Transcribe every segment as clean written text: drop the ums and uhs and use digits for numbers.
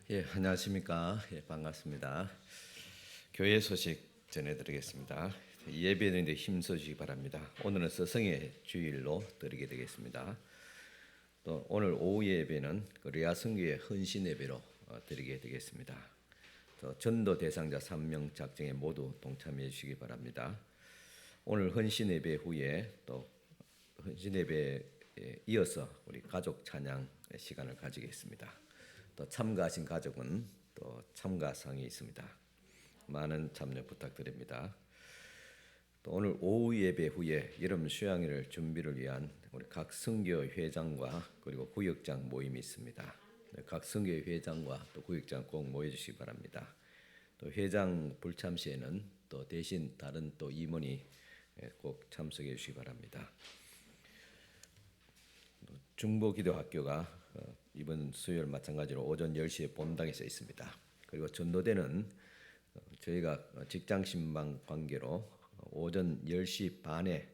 안녕하십니까. 반갑습니다. 교회 소식 전해드리겠습니다. 예배는 힘써주시기 바랍니다. 오늘은 스승의 주일로 드리게 되겠습니다. 또 오늘 오후 예배는 리아성교회 헌신 예배로 드리게 되겠습니다. 또 전도 대상자 3명 작정에 모두 동참해 주시기 바랍니다. 오늘 헌신 예배 후에 또 헌신 예배에 이어서 우리 가족 찬양 시간을 가지겠습니다. 또 참가하신 가족은 또 참가상이 있습니다. 많은 참여 부탁드립니다. 또 오늘 오후 예배 후에 여름 수양일 준비를 위한 우리 각 선교 회장과 그리고 구역장 모임이 있습니다. 각 선교 회장과 또 구역장 꼭 모여주시기 바랍니다. 또 회장 불참 시에는 또 대신 다른 또 임원이 꼭 참석해 주시기 바랍니다. 중보기도학교가 이번 수요일 마찬가지로 오전 10시에 본당에 서 있습니다. 그리고 전도대는 저희가 직장신방 관계로 오전 10시 반에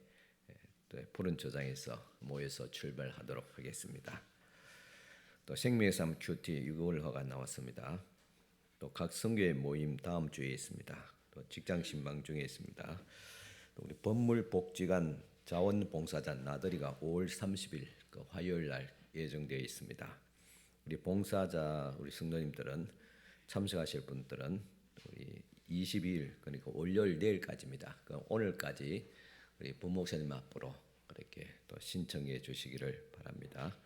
푸른 초장에서 모여서 출발하도록 하겠습니다. 또 생명의 삶 큐티 6월호가 나왔습니다. 또 각 선교회 모임 다음 주에 있습니다. 또 직장신방 중에 있습니다. 또 우리 법물복지관 자원봉사자 나들이가 5월 30일 화요일 날 예정되어 있습니다. 우리 봉사자 우리 성도님들은 참석하실 분들은 우리 22일 그러니까 월요일 내일까지입니다. 오늘까지 우리 부목사님 앞으로 그렇게 또 신청해 주시기를 바랍니다.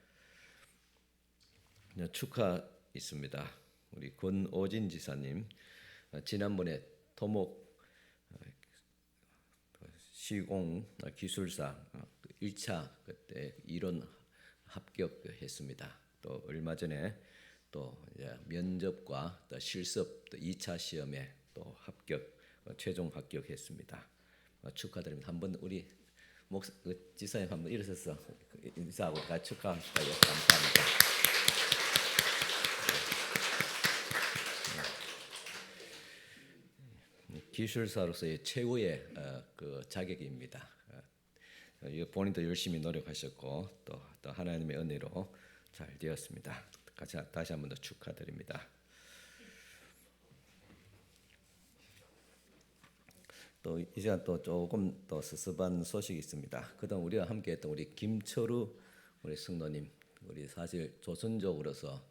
축하 있습니다. 우리 권오진 지사님 지난번에 토목 시공 기술사 1차 그때 이론 합격했습니다. 또 얼마 전에 또 면접과 또 실습 또 2차 시험에 또 합격 최종 합격했습니다. 축하드립니다. 한번 우리 지사님 한번 일어서서 인사하고 같이 축하합시다. 감사합니다. 기술사로서의 최고의 그 자격입니다. 본인도 열심히 노력하셨고 또 하나님의 은혜로 잘 되었습니다. 다시 한 번 더 축하드립니다. 또 이 시간 또 조금 더 섭섭한 소식이 있습니다. 그동안 우리와 함께했던 우리 김철우 우리 성도님, 우리 사실 조선족으로서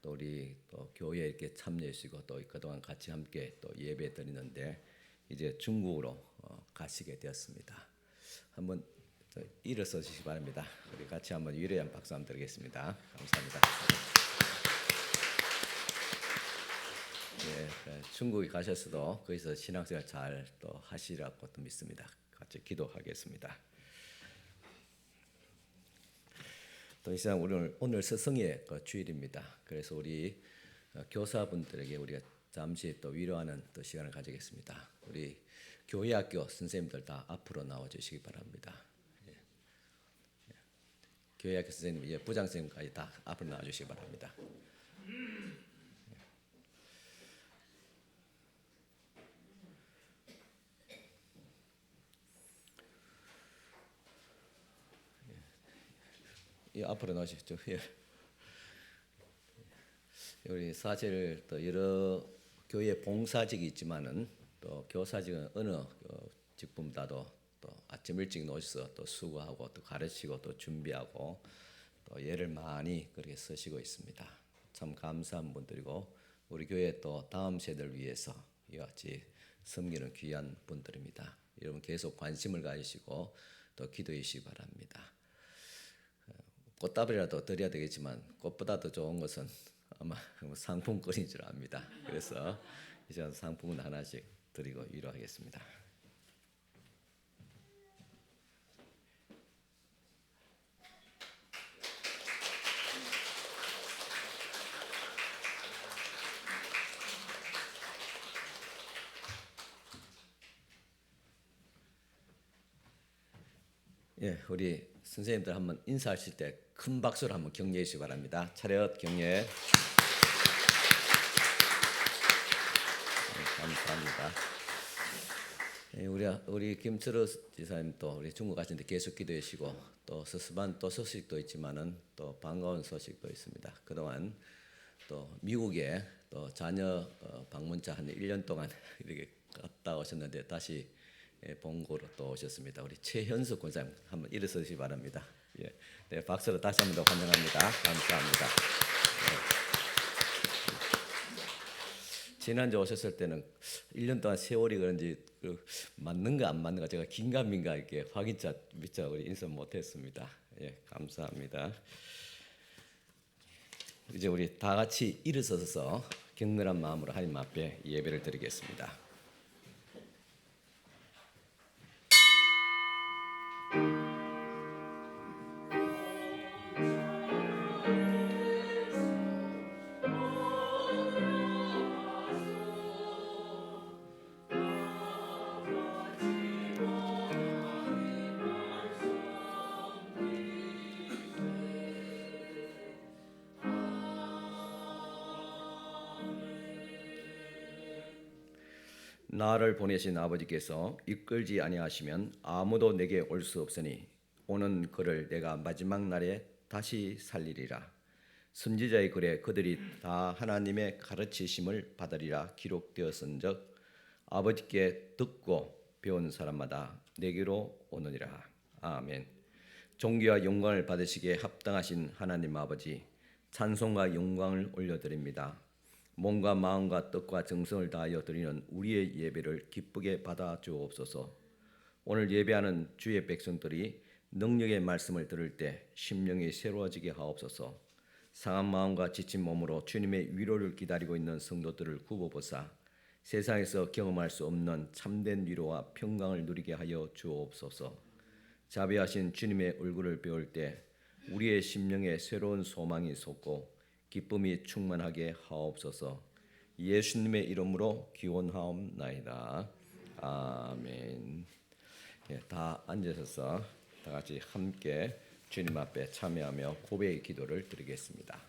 또 우리 또 교회에 이렇게 참여하시고 또 그동안 같이 함께 또 예배 드리는데 이제 중국으로 가시게 되었습니다. 한번 일어서 주시기 바랍니다. 우리 같이 한번 위로의 박수 한번 드리겠습니다. 감사합니다. 중국에 가셔서도 거기서 신앙생활 잘 또 하시라고 또 믿습니다. 같이 기도하겠습니다. 또 이 시간 오늘 스승의 주일입니다. 그래서 우리 교사분들에게 우리가 잠시 또 위로하는 또 시간을 가지겠습니다. 우리 교회학교 선생님들 다 앞으로 나와 주시기 바랍니다. 교회학교 선생님, 부장 선생님까지 다 앞으로 나와 주시기 바랍니다. 앞으로 나오시죠. 우리 사실 또 여러 교회 봉사직이 있지만은 또 교사직은 어느 직분보다도 또 아침 일찍 나오셔서 또 수고하고 또 가르치고 또 준비하고 또 예를 많이 그렇게 쓰시고 있습니다. 참 감사한 분들이고 우리 교회 또 다음 세대를 위해서 이와 같이 섬기는 귀한 분들입니다. 여러분 계속 관심을 가지시고 또 기도해 주시기 바랍니다. 꽃다발이라도 드려야 되겠지만 꽃보다 더 좋은 것은 아마 상품권인 줄 압니다. 그래서 이제 상품은 하나씩 드리고 위로하겠습니다. 우리 선생님들 한번 인사하실 때 큰 박수로 한번 격려해 주시기 바랍니다. 차렷 격려. 감사합니다. 우리 김철우 지사님 또 우리 중국 가시는데 계속 기도해 주시고 또 섭섭한 또 소식도 있지만은 또 반가운 소식도 있습니다. 그동안 또 미국에 또 자녀 방문차 한 1년 동안 이렇게 갔다 오셨는데 다시 본고로 또 오셨습니다. 우리 최현숙 권사님 한번 일어서시기 바랍니다. 예, 네, 박수로 다시 한번 더 환영합니다. 감사합니다. 지난주 오셨을 때는 1년 동안 세월이 그런지 맞는가 안 맞는가 제가 긴가민가 이렇게 확인차 미처 우리 인사 못했습니다. 예, 감사합니다. 이제 우리 다 같이 일어서서 격렬한 마음으로 하나님 앞에 예배를 드리겠습니다. 나를 보내신 아버지께서 이끌지 아니하시면 아무도 내게 올 수 없으니 오는 그를 내가 마지막 날에 다시 살리리라. 선지자의 글에 그들이 다 하나님의 가르치심을 받으리라 기록되었은즉 아버지께 듣고 배운 사람마다 내게로 오느니라. 아멘. 존귀와 영광을 받으시기에 합당하신 하나님 아버지, 찬송과 영광을 올려드립니다. 몸과 마음과 뜻과 정성을 다하여 드리는 우리의 예배를 기쁘게 받아 주옵소서. 오늘 예배하는 주의 백성들이 능력의 말씀을 들을 때 심령이 새로워지게 하옵소서. 상한 마음과 지친 몸으로 주님의 위로를 기다리고 있는 성도들을 굽어보사 세상에서 경험할 수 없는 참된 위로와 평강을 누리게 하여 주옵소서. 자비하신 주님의 얼굴을 배울 때 우리의 심령에 새로운 소망이 솟고 기쁨이 충만하게 하옵소서. 예수님의 이름으로 기원하옵나이다. 아멘. 예, 다 앉으셔서 다 같이 함께 주님 앞에 참여하며 고백의 기도를 드리겠습니다.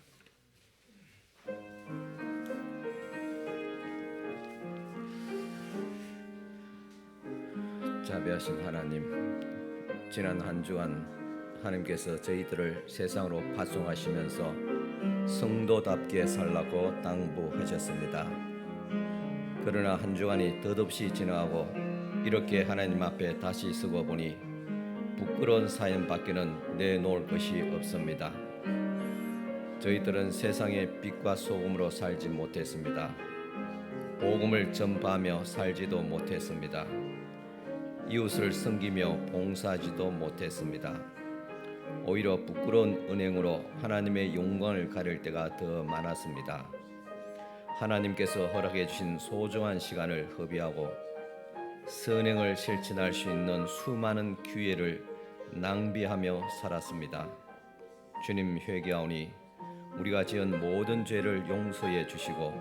자비하신 하나님, 지난 한 주간 하나님께서 저희들을 세상으로 파송하시면서 성도답게 살라고 당부하셨습니다. 그러나 한 주간이 덧없이 지나가고 이렇게 하나님 앞에 다시 서고 보니 부끄러운 사연밖에는 내놓을 것이 없습니다. 저희들은 세상의 빛과 소금으로 살지 못했습니다. 복음을 전파하며 살지도 못했습니다. 이웃을 섬기며 봉사하지도 못했습니다. 오히려 부끄러운 은행으로 하나님의 영광을 가릴 때가 더 많았습니다. 하나님께서 허락해 주신 소중한 시간을 허비하고 선행을 실천할 수 있는 수많은 기회를 낭비하며 살았습니다. 주님, 회개하오니 우리가 지은 모든 죄를 용서해 주시고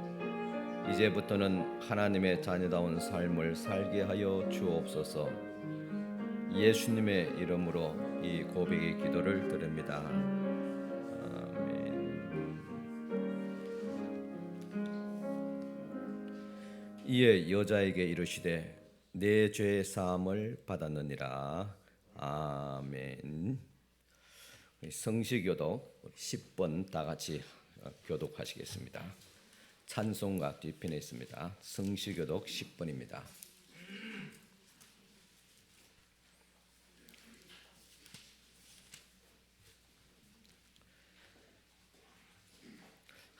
이제부터는 하나님의 자녀다운 삶을 살게 하여 주옵소서. 예수님의 이름으로 이 고백의 기도를 드립니다. 아멘. 이에 여자에게 이르시되 내 죄 사함을 받았느니라. 아멘. 성시교독 10번 다 같이 교독하시겠습니다. 찬송가 뒤편에 있습니다. 성시교독 10번입니다.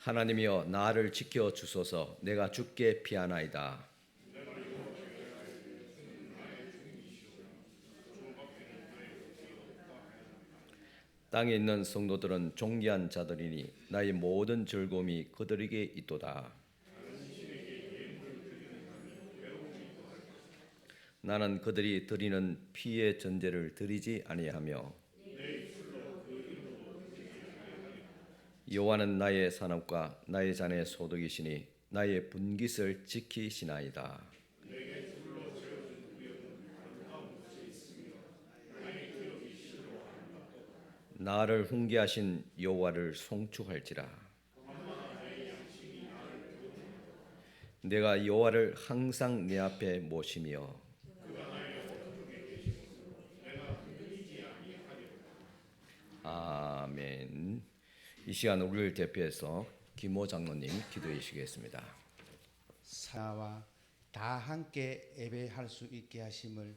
하나님이여 나를 지켜 주소서. 내가 주께 피하나이다. 땅에 있는 성도들은 존귀한 자들이니 나의 모든 즐거움이 그들에게 있도다. 나는 그들이 드리는 피의 전제를 드리지 아니하며 여호와는 나의 산업과 나의 잔의 소득이시니 나의 분깃을 지키시나이다. 나를 훈계하신 여호와를 송축할지라. 내가 여호와를 항상 내 앞에 모시며 아멘. 이 시간 우리를 대표해서 김호 장로님 기도해 주시겠습니다. 사와 다 함께 예배할 수 있게 하심을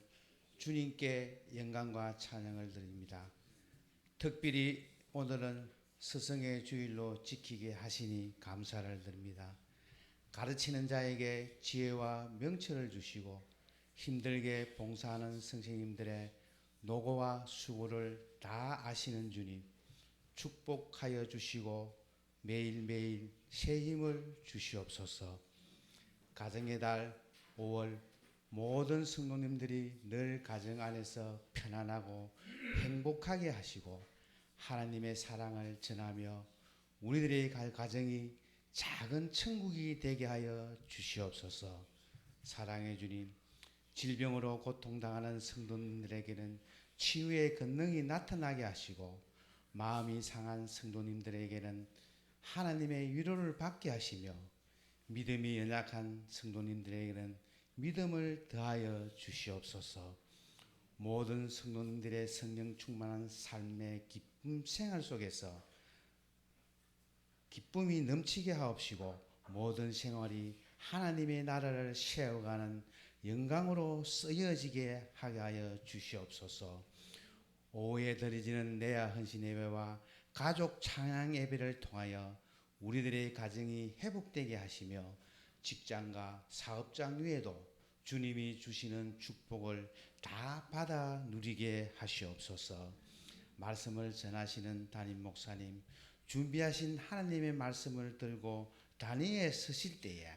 주님께 영광과 찬양을 드립니다. 특별히 오늘은 스승의 주일로 지키게 하시니 감사를 드립니다. 가르치는 자에게 지혜와 명철을 주시고 힘들게 봉사하는 선생님들의 노고와 수고를 다 아시는 주님, 축복하여 주시고 매일매일 새 힘을 주시옵소서. 가정의 달 5월 모든 성도님들이 늘 가정 안에서 편안하고 행복하게 하시고 하나님의 사랑을 전하며 우리들의 가정이 작은 천국이 되게 하여 주시옵소서. 사랑의 주님, 질병으로 고통당하는 성도님들에게는 치유의 권능이 나타나게 하시고 마음이 상한 성도님들에게는 하나님의 위로를 받게 하시며 믿음이 연약한 성도님들에게는 믿음을 더하여 주시옵소서. 모든 성도님들의 성령 충만한 삶의 기쁨 생활 속에서 기쁨이 넘치게 하옵시고 모든 생활이 하나님의 나라를 세워가는 영광으로 쓰여지게 하게 하여 주시옵소서. 오후에 드려지는 내야 헌신 예배와 가족 찬양 예배를 통하여 우리들의 가정이 회복되게 하시며 직장과 사업장 위에도 주님이 주시는 축복을 다 받아 누리게 하시옵소서. 말씀을 전하시는 담임 목사님, 준비하신 하나님의 말씀을 들고 단위에 서실 때에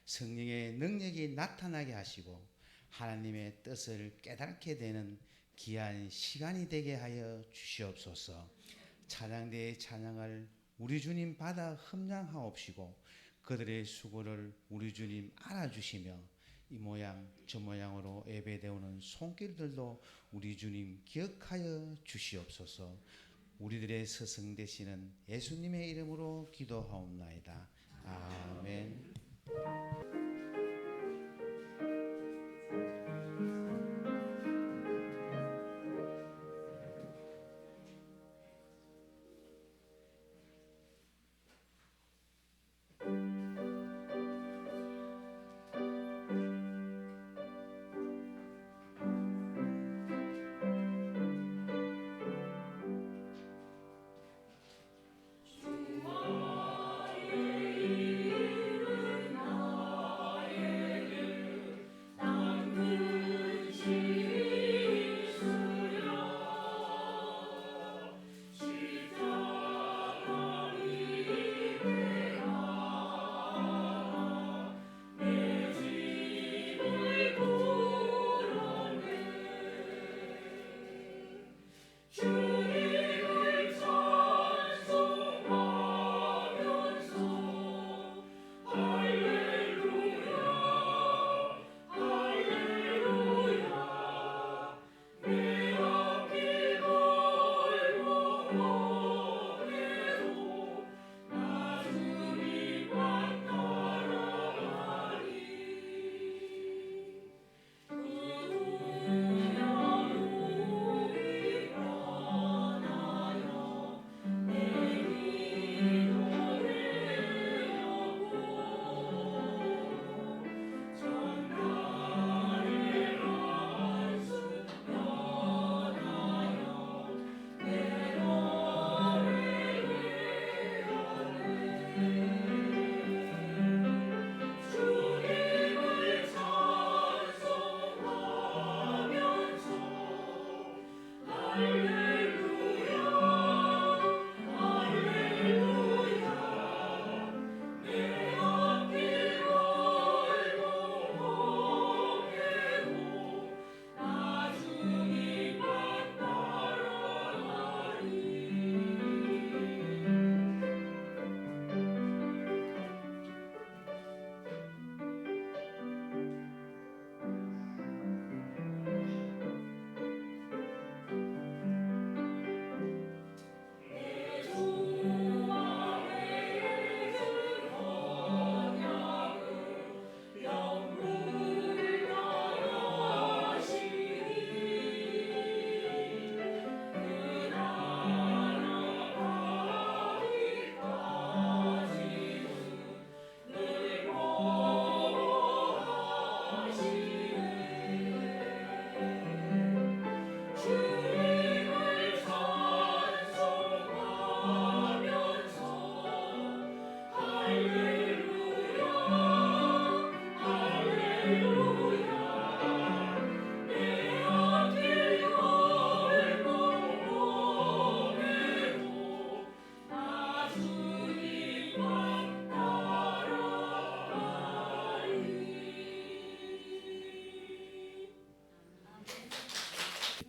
성령의 능력이 나타나게 하시고 하나님의 뜻을 깨닫게 되는 귀한 시간이 되게 하여 주시옵소서. 찬양대의 찬양을 우리 주님 받아 흠양하옵시고 그들의 수고를 우리 주님 알아주시며 이 모양 저 모양으로 예배되오는 손길들도 우리 주님 기억하여 주시옵소서. 우리들의 스승 되시는 예수님의 이름으로 기도하옵나이다. 아멘. 주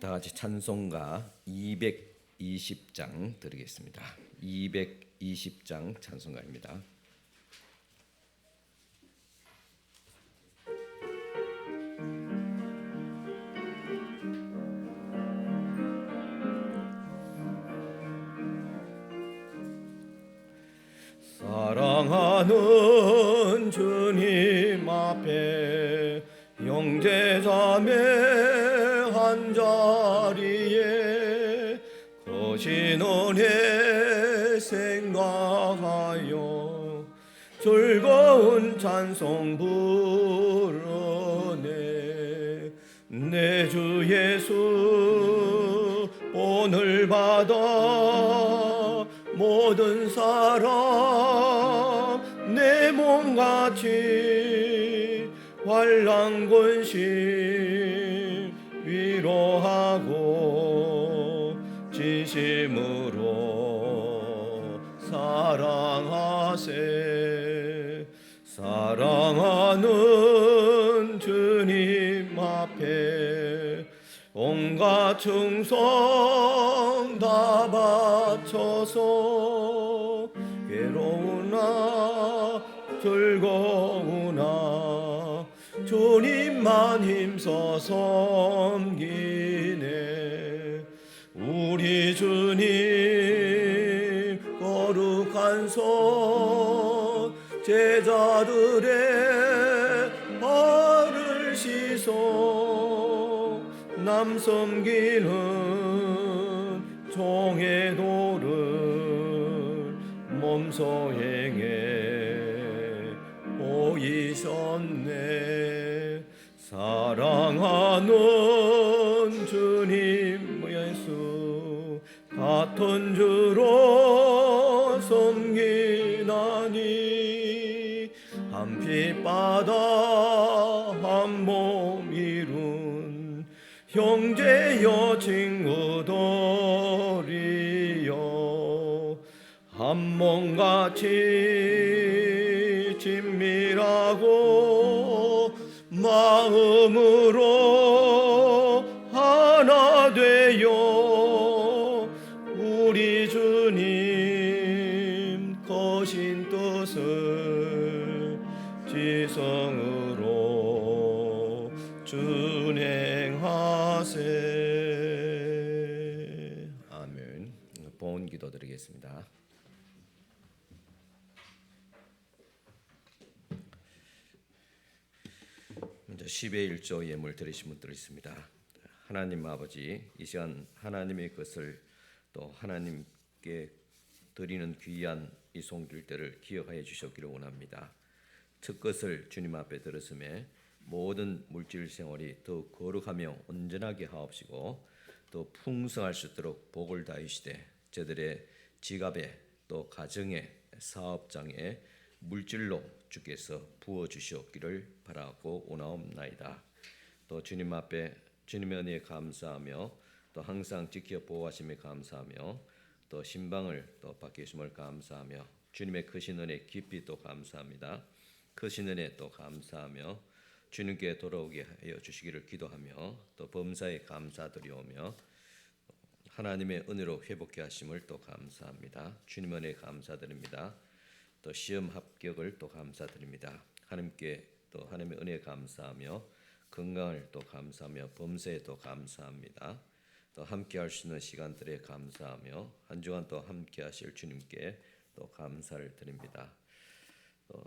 다 같이 찬송가 220장 드리겠습니다. 220장 찬송가입니다. 사랑하는 주님 앞에 형제자매 한자리에 거신 은혜 생각하여 즐거운 찬송 부르네. 내 주 예수 오늘 받아 모든 사람 내 몸같이 환난권심 위로하고 진심으로 사랑하세. 사랑하는 주님 앞에 온갖 충성 다 바쳐서 괴로우나 즐거우나 주님만 힘써 섬기네. 우리 주님 거룩한 손 제자들의 발을 씻어 남 섬기는 종의 도를 몸소 행해 보이셨네. 사랑하는 주님 예수 같은 주로 섬기나니 한 핏바다 한 몸 이룬 형제여 친구들이여 한 몸같이 친밀하고 마음으로 하나 되어 우리 주님 거신 뜻을 지성으로 준행하세. 아멘. 봉헌 기도 드리겠습니다. 먼저 10의 1조 예물 드리신 분들 있습니다. 하나님 아버지, 이 시간 하나님의 것을 또 하나님께 드리는 귀한 이 송길 때를 기억하여 주셨기를 원합니다. 첫 것을 주님 앞에 들었음에 모든 물질 생활이 더 거룩하며 온전하게 하옵시고 또 풍성할 수 있도록 복을 다하시되 저들의 지갑에 또 가정에 사업장에 물질로 주께서 부어 주시옵기를 바라고 원하옵나이다. 또 주님 앞에 주님의 은혜에 감사하며 또 항상 지켜 보호하심에 감사하며 또 신방을 또 받게 주심을 감사하며 주님의 크신 은혜 깊이 또 감사합니다. 크신 은혜 또 감사하며 주님께 돌아오게 하여 주시기를 기도하며 또 범사에 감사드리오며 하나님의 은혜로 회복케 하심을 또 감사합니다. 주님 은혜 감사드립니다. 또 시험 합격을 또 감사드립니다. 하나님께 또 하나님의 은혜에 감사하며 건강을 또 감사하며 범사에 또 감사합니다. 또 함께 할 수 있는 시간들에 감사하며 한 주간 또 함께 하실 주님께 또 감사를 드립니다. 또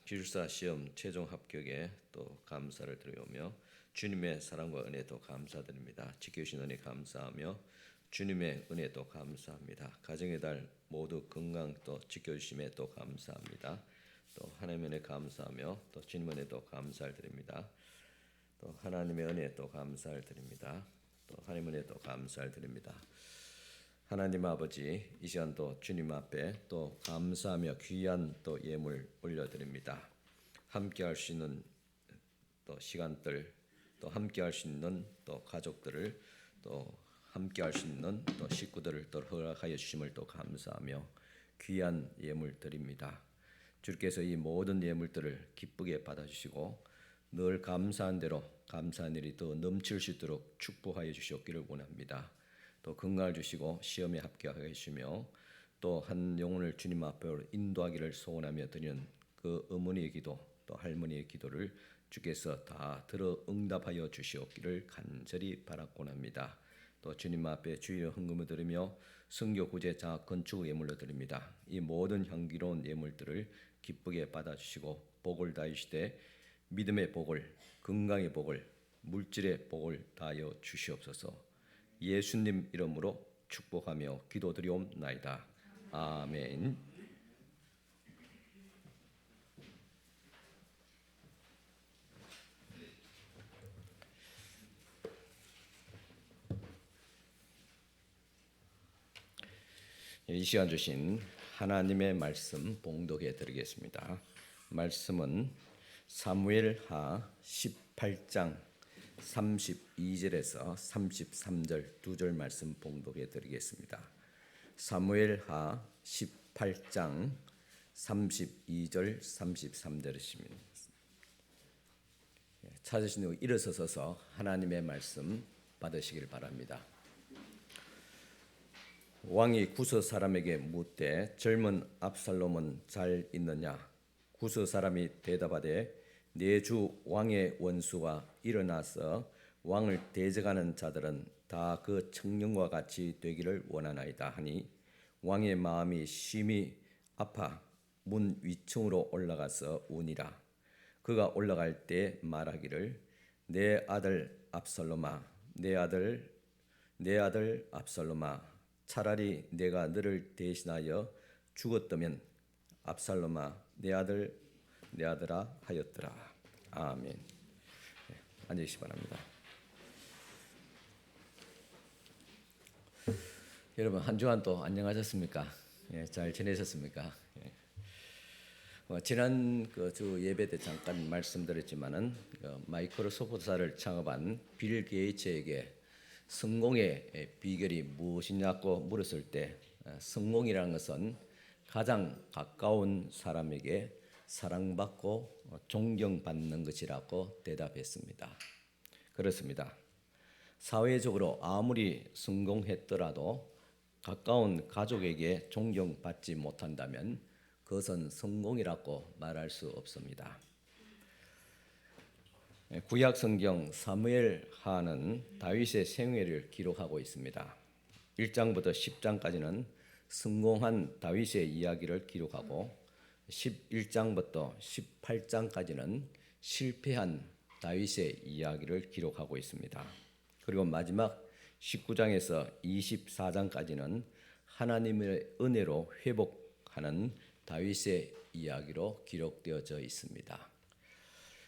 기술사 시험 최종 합격에 또 감사를 드리오며 주님의 사랑과 은혜도 감사드립니다. 지켜주신 은혜 감사하며 주님의 은혜도 감사합니다. 가정의 달 모두 건강 또 지켜주심에 또 감사합니다. 또 하나님의 은혜 감사하며 또 주님의 은혜도 감사를 드립니다. 또 하나님의 은혜 또 감사를 드립니다. 또 하나님의 은혜 또 감사를 드립니다. 하나님 아버지, 이 시간도 주님 앞에 또 감사하며 귀한 또 예물 올려드립니다. 함께 할 수 있는 또 시간들, 또 함께 할 수 있는 또 가족들을 또 함께 할 수 있는 또 식구들을 또 허락하여 주심을 또 감사하며 귀한 예물 드립니다. 주께서 이 모든 예물들을 기쁘게 받아주시고 늘 감사한 대로 감사한 일이 더 넘칠 수 있도록 축복하여 주시옵기를 원합니다. 또 건강을 주시고 시험에 합격하게 해주시며 또 한 영혼을 주님 앞으로 인도하기를 소원하며 드리는 그 어머니의 기도 또 할머니의 기도를 주께서 다 들어 응답하여 주시옵기를 간절히 바라곤 합니다. 또 주님 앞에 주일의 헌금을 드리며 성교 구제 장학 건축 예물로 드립니다. 이 모든 향기로운 예물들을 기쁘게 받아주시고 복을 다하시되 믿음의 복을, 건강의 복을, 물질의 복을 다하여 주시옵소서. 예수님 이름으로 축복하며 기도드리옵나이다. 아멘. 이 시간 주신 하나님의 말씀 봉독해 드리겠습니다. 말씀은 사무엘하 18장 32절에서 33절 두 절 말씀 봉독해 드리겠습니다. 사무엘하 18장 32절 33절이십니다. 찾으신 후 일어서서 하나님의 말씀 받으시길 바랍니다. 왕이 구스 사람에게 묻되 젊은 압살롬은 잘 있느냐? 구스 사람이 대답하되 내 주 왕의 원수가 일어나서 왕을 대적하는 자들은 다 그 청년과 같이 되기를 원하나이다 하니 왕의 마음이 심히 아파 문 위층으로 올라가서 우니라. 그가 올라갈 때 말하기를 내 아들 압살롬아, 내 아들 압살롬아, 차라리 내가 너를 대신하여 죽었다면 압살롬아 내 아들아 하였더라. 아멘. 앉으시기 바랍니다. 여러분 한 주간 또 안녕하셨습니까? 잘 지내셨습니까? 지난 주 예배 때 잠깐 말씀드렸지만은 마이크로소프트사를 창업한 빌 게이츠에게 성공의 비결이 무엇이냐고 물었을 때 성공이라는 것은 가장 가까운 사람에게 사랑받고 존경받는 것이라고 대답했습니다. 그렇습니다. 사회적으로 아무리 성공했더라도 가까운 가족에게 존경받지 못한다면 그것은 성공이라고 말할 수 없습니다. 구약 성경 사무엘하는 다윗의 생애를 기록하고 있습니다. 1장부터 10장까지는 성공한 다윗의 이야기를 기록하고 11장부터 18장까지는 실패한 다윗의 이야기를 기록하고 있습니다. 그리고 마지막 19장에서 24장까지는 하나님의 은혜로 회복하는 다윗의 이야기로 기록되어져 있습니다.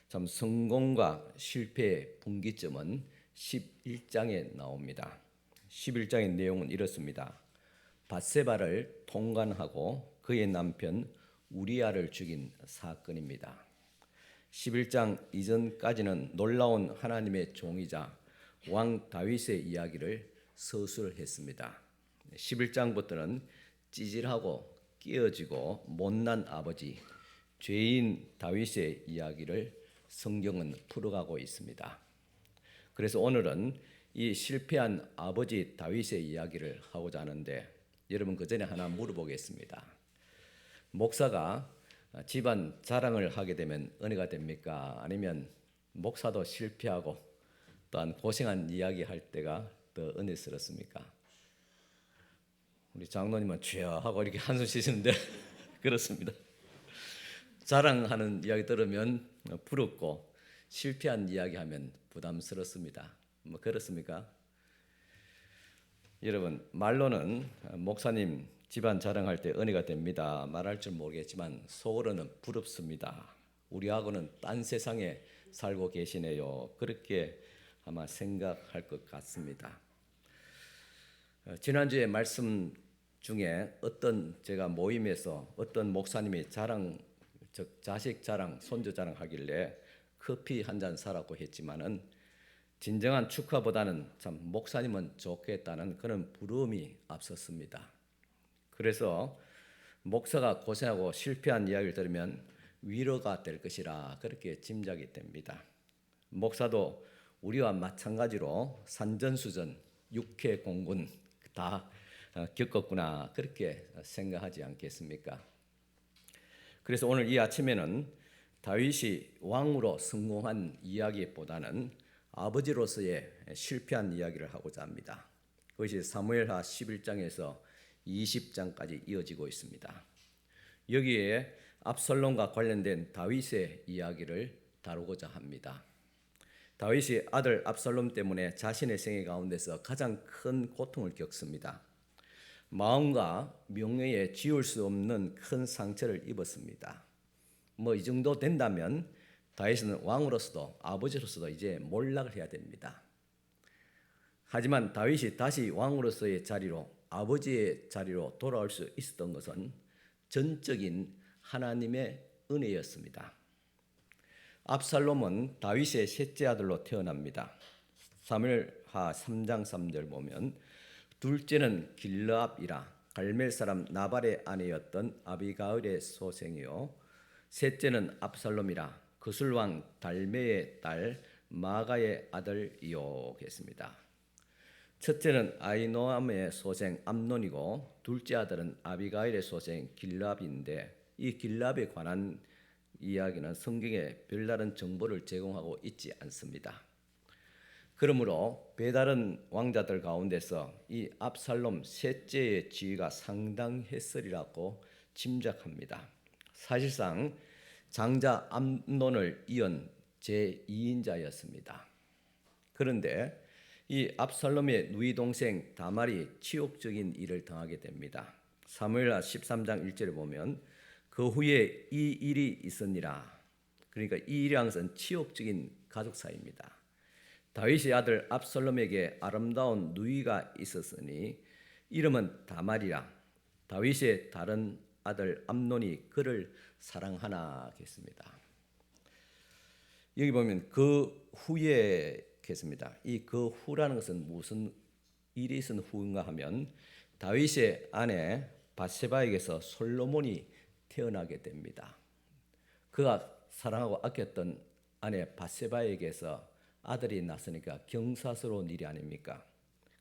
참 성공과 실패의 분기점은 11장에 나옵니다. 11장의 내용은 이렇습니다. 밧세바를 통간하고 그의 남편 우리아를 죽인 사건입니다. 11장 이전까지는 놀라운 하나님의 종이자 왕 다윗의 이야기를 서술했습니다. 11장부터는 찌질하고 끼어지고 못난 아버지, 죄인 다윗의 이야기를 성경은 풀어가고 있습니다. 그래서 오늘은 이 실패한 아버지 다윗의 이야기를 하고자 하는데 여러분 그 전에 하나 물어보겠습니다. 목사가 집안 자랑을 하게 되면 은혜가 됩니까? 아니면 목사도 실패하고 또한 고생한 이야기 할 때가 더 은혜스럽습니까? 우리 장로님은 주여 하고 이렇게 한숨 쉬시는데 그렇습니다. 자랑하는 이야기 들으면 부럽고 실패한 이야기 하면 부담스럽습니다. 뭐 그렇습니까? 여러분 말로는 목사님 집안 자랑할 때 은혜가 됩니다 말할 줄 모르겠지만 속으로는 부럽습니다. 우리하고는 딴 세상에 살고 계시네요. 그렇게 아마 생각할 것 같습니다. 지난주에 말씀 중에 제가 모임에서 어떤 목사님이 자식 자랑, 손주 자랑 하길래 커피 한 잔 사라고 했지만은 진정한 축하보다는 참 목사님은 좋겠다는 그런 부러움이 앞섰습니다. 그래서 목사가 고생하고 실패한 이야기를 들으면 위로가 될 것이라 그렇게 짐작이 됩니다. 목사도 우리와 마찬가지로 산전수전, 육해 공군 다 겪었구나 그렇게 생각하지 않겠습니까? 그래서 오늘 이 아침에는 다윗이 왕으로 성공한 이야기보다는 아버지로서의 실패한 이야기를 하고자 합니다. 그것이 사무엘하 11장에서 20장까지 이어지고 있습니다. 여기에 압살롬과 관련된 다윗의 이야기를 다루고자 합니다. 다윗이 아들 압살롬 때문에 자신의 생애 가운데서 가장 큰 고통을 겪습니다. 마음과 명예에 지울 수 없는 큰 상처를 입었습니다. 이 정도 된다면 다윗은 왕으로서도 아버지로서도 이제 몰락을 해야 됩니다. 하지만 다윗이 다시 왕으로서의 자리로 아버지의 자리로 돌아올 수 있었던 것은 전적인 하나님의 은혜였습니다. 압살롬은 다윗의 셋째 아들로 태어납니다. 사무엘하 3장 3절 보면 둘째는 길르압이라 갈멜 사람 나발의 아내였던 아비가일의 소생이요 셋째는 압살롬이라 그술왕 달메의 딸 마가의 아들이요 했습니다. 첫째는 아히노암의 소생 암논이고 둘째 아들은 아비가일의 소생 길르압인데 이 길르압에 관한 이야기는 성경에 별다른 정보를 제공하고 있지 않습니다. 그러므로 배다른 왕자들 가운데서 이 압살롬 셋째의 지위가 상당했으리라고 짐작합니다. 사실상 장자 암논을 이은 제2인자였습니다. 그런데 이 압살롬의 누이 동생 다말이 치욕적인 일을 당하게 됩니다. 사무엘하 13장 1절에 보면 그 후에 이 일이 있었니라. 그러니까 이 일이란 것은 치욕적인 가족 사이입니다. 다윗의 아들 압살롬에게 아름다운 누이가 있었으니 이름은 다말이라. 다윗의 다른 아들 암논이 그를 사랑하나 했습니다. 여기 보면 그 후에 했습니다. 이 그 후라는 것은 무슨 일이 있은 후인가 하면 다윗의 아내 밧세바에게서 솔로몬이 태어나게 됩니다. 그가 사랑하고 아꼈던 아내 밧세바에게서 아들이 났으니까 경사스러운 일이 아닙니까?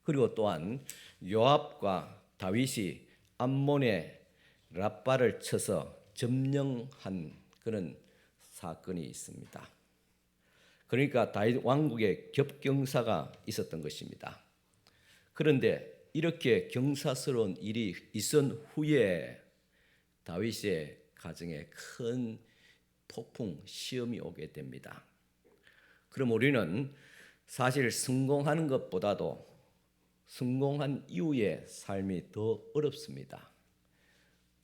그리고 또한 요압과 다윗이 암몬의 랍바를 쳐서 점령한 그런 사건이 있습니다. 그러니까 다윗 왕국에 겹경사가 있었던 것입니다. 그런데 이렇게 경사스러운 일이 있은 후에 다윗의 가정에 큰 폭풍 시험이 오게 됩니다. 그럼 우리는 사실 성공하는 것보다도 성공한 이후의 삶이 더 어렵습니다.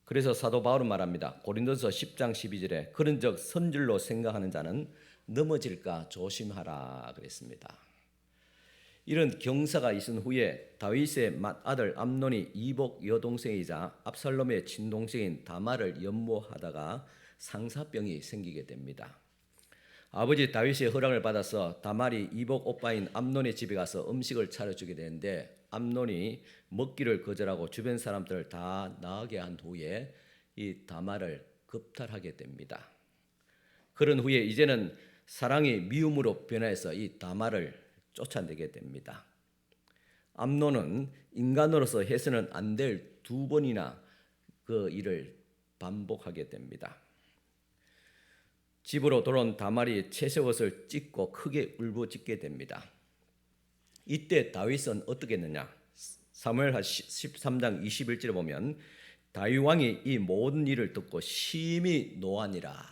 그래서 사도 바울은 말합니다. 고린도서 10장 12절에 그런즉 선줄로 생각하는 자는 넘어질까 조심하라 그랬습니다. 이런 경사가 있은 후에 다윗의 맏아들 암논이 이복 여동생이자 압살롬의 친동생인 다말을 연모하다가 상사병이 생기게 됩니다. 아버지 다윗의 허락을 받아서 다말이 이복 오빠인 암논의 집에 가서 음식을 차려주게 되는데 암논이 먹기를 거절하고 주변 사람들을 다 나가게 한 후에 이 다말을 겁탈하게 됩니다. 그런 후에 이제는 사랑이 미움으로 변해서 이 다말을 쫓아내게 됩니다. 암논은 인간으로서 해서는 안 될 두 번이나 그 일을 반복하게 됩니다. 집으로 돌아온 다말이 채색옷을 찢고 크게 울부짖게 됩니다. 이때 다윗은 어떻게 했느냐? 사무엘하 13장 21절에 보면 다윗 왕이 이 모든 일을 듣고 심히 노하니라.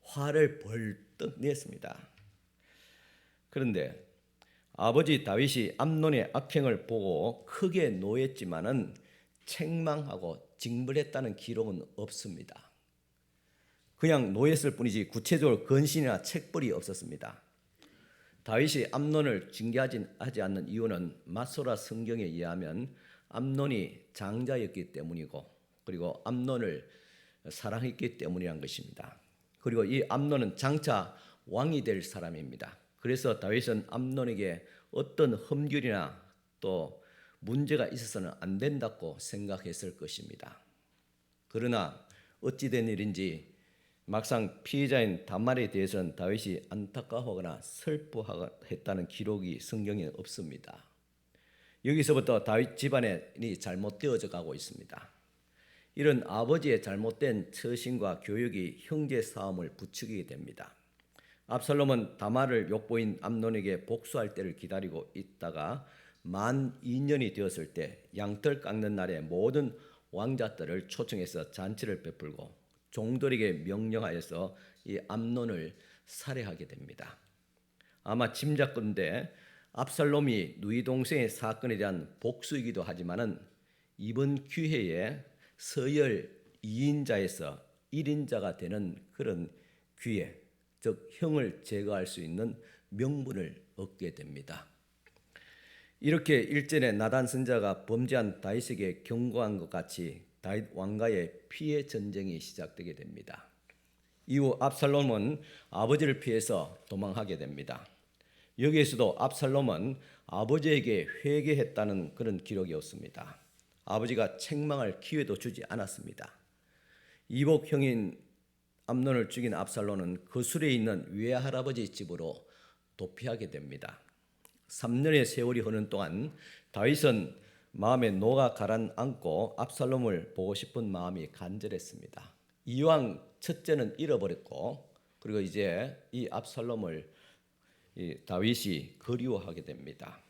화를 벌떡 냈습니다. 그런데 아버지 다윗이 암논의 악행을 보고 크게 노했지만은 책망하고 징벌했다는 기록은 없습니다. 그냥 노했을 뿐이지 구체적으로 건신이나 책벌이 없었습니다. 다윗이 암논을 징계하지 않는 이유는 마소라 성경에 의하면 암논이 장자였기 때문이고 그리고 암논을 사랑했기 때문이란 것입니다. 그리고 이 암논은 장차 왕이 될 사람입니다. 그래서 다윗은 암논에게 어떤 흠결이나 또 문제가 있어서는 안 된다고 생각했을 것입니다. 그러나 어찌된 일인지 막상 피해자인 다말에 대해서는 다윗이 안타까워하거나 슬퍼했다는 기록이 성경에 없습니다. 여기서부터 다윗 집안이 잘못되어져 가고 있습니다. 이런 아버지의 잘못된 처신과 교육이 형제 싸움을 부추기게 됩니다. 압살롬은 다말을 욕보인 암논에게 복수할 때를 기다리고 있다가 만 2년이 되었을 때 양털 깎는 날에 모든 왕자들을 초청해서 잔치를 베풀고 종들에게 명령하여서 이 암논을 살해하게 됩니다. 아마 짐작컨대 압살롬이 누이 동생의 사건에 대한 복수이기도 하지만은 이번 기회에 서열 2인자에서 1인자가 되는 그런 기회, 즉 형을 제거할 수 있는 명분을 얻게 됩니다. 이렇게 일전에 나단 선지자가 범죄한 다윗에게 경고한 것 같이 다윗 왕가의 피해 전쟁이 시작되게 됩니다. 이후 압살롬은 아버지를 피해서 도망하게 됩니다. 여기에서도 압살롬은 아버지에게 회개했다는 그런 기록이 없습니다. 아버지가 책망할 기회도 주지 않았습니다. 이복 형인 암논을 죽인 압살롬은 거술에 있는 외할아버지 집으로 도피하게 됩니다. 3년의 세월이 흐르는 동안 다윗은 마음에 노가 가라앉고 압살롬을 보고 싶은 마음이 간절했습니다. 이왕 첫째는 잃어버렸고 그리고 이제 이 압살롬을 다윗이 그리워하게 됩니다.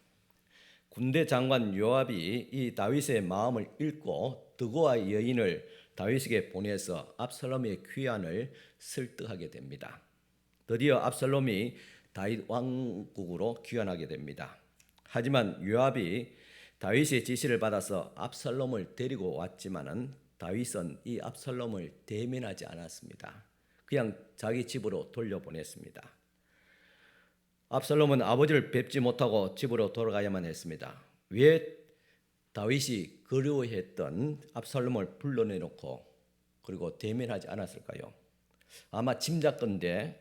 군대 장관 요압이 이 다윗의 마음을 읽고 드고와 여인을 다윗에게 보내서 압살롬의 귀환을 설득하게 됩니다. 드디어 압살롬이 다윗 왕국으로 귀환하게 됩니다. 하지만 요압이 다윗의 지시를 받아서 압살롬을 데리고 왔지만은 다윗은 이 압살롬을 대면하지 않았습니다. 그냥 자기 집으로 돌려보냈습니다. 압살롬은 아버지를 뵙지 못하고 집으로 돌아가야만 했습니다. 왜 다윗이 그리워했던 압살롬을 불러내놓고 그리고 대면하지 않았을까요? 아마 짐작건데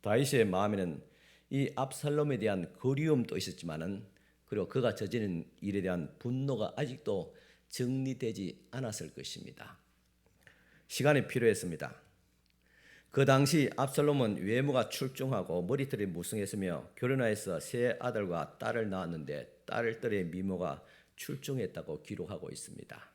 다윗의 마음에는 이 압살롬에 대한 그리움도 있었지만은 그리고 그가 저지른 일에 대한 분노가 아직도 정리되지 않았을 것입니다. 시간이 필요했습니다. 그 당시 압살롬은 외모가 출중하고 머리털이 무성했으며 결혼하여서 세 아들과 딸을 낳았는데 딸들의 미모가 출중했다고 기록하고 있습니다.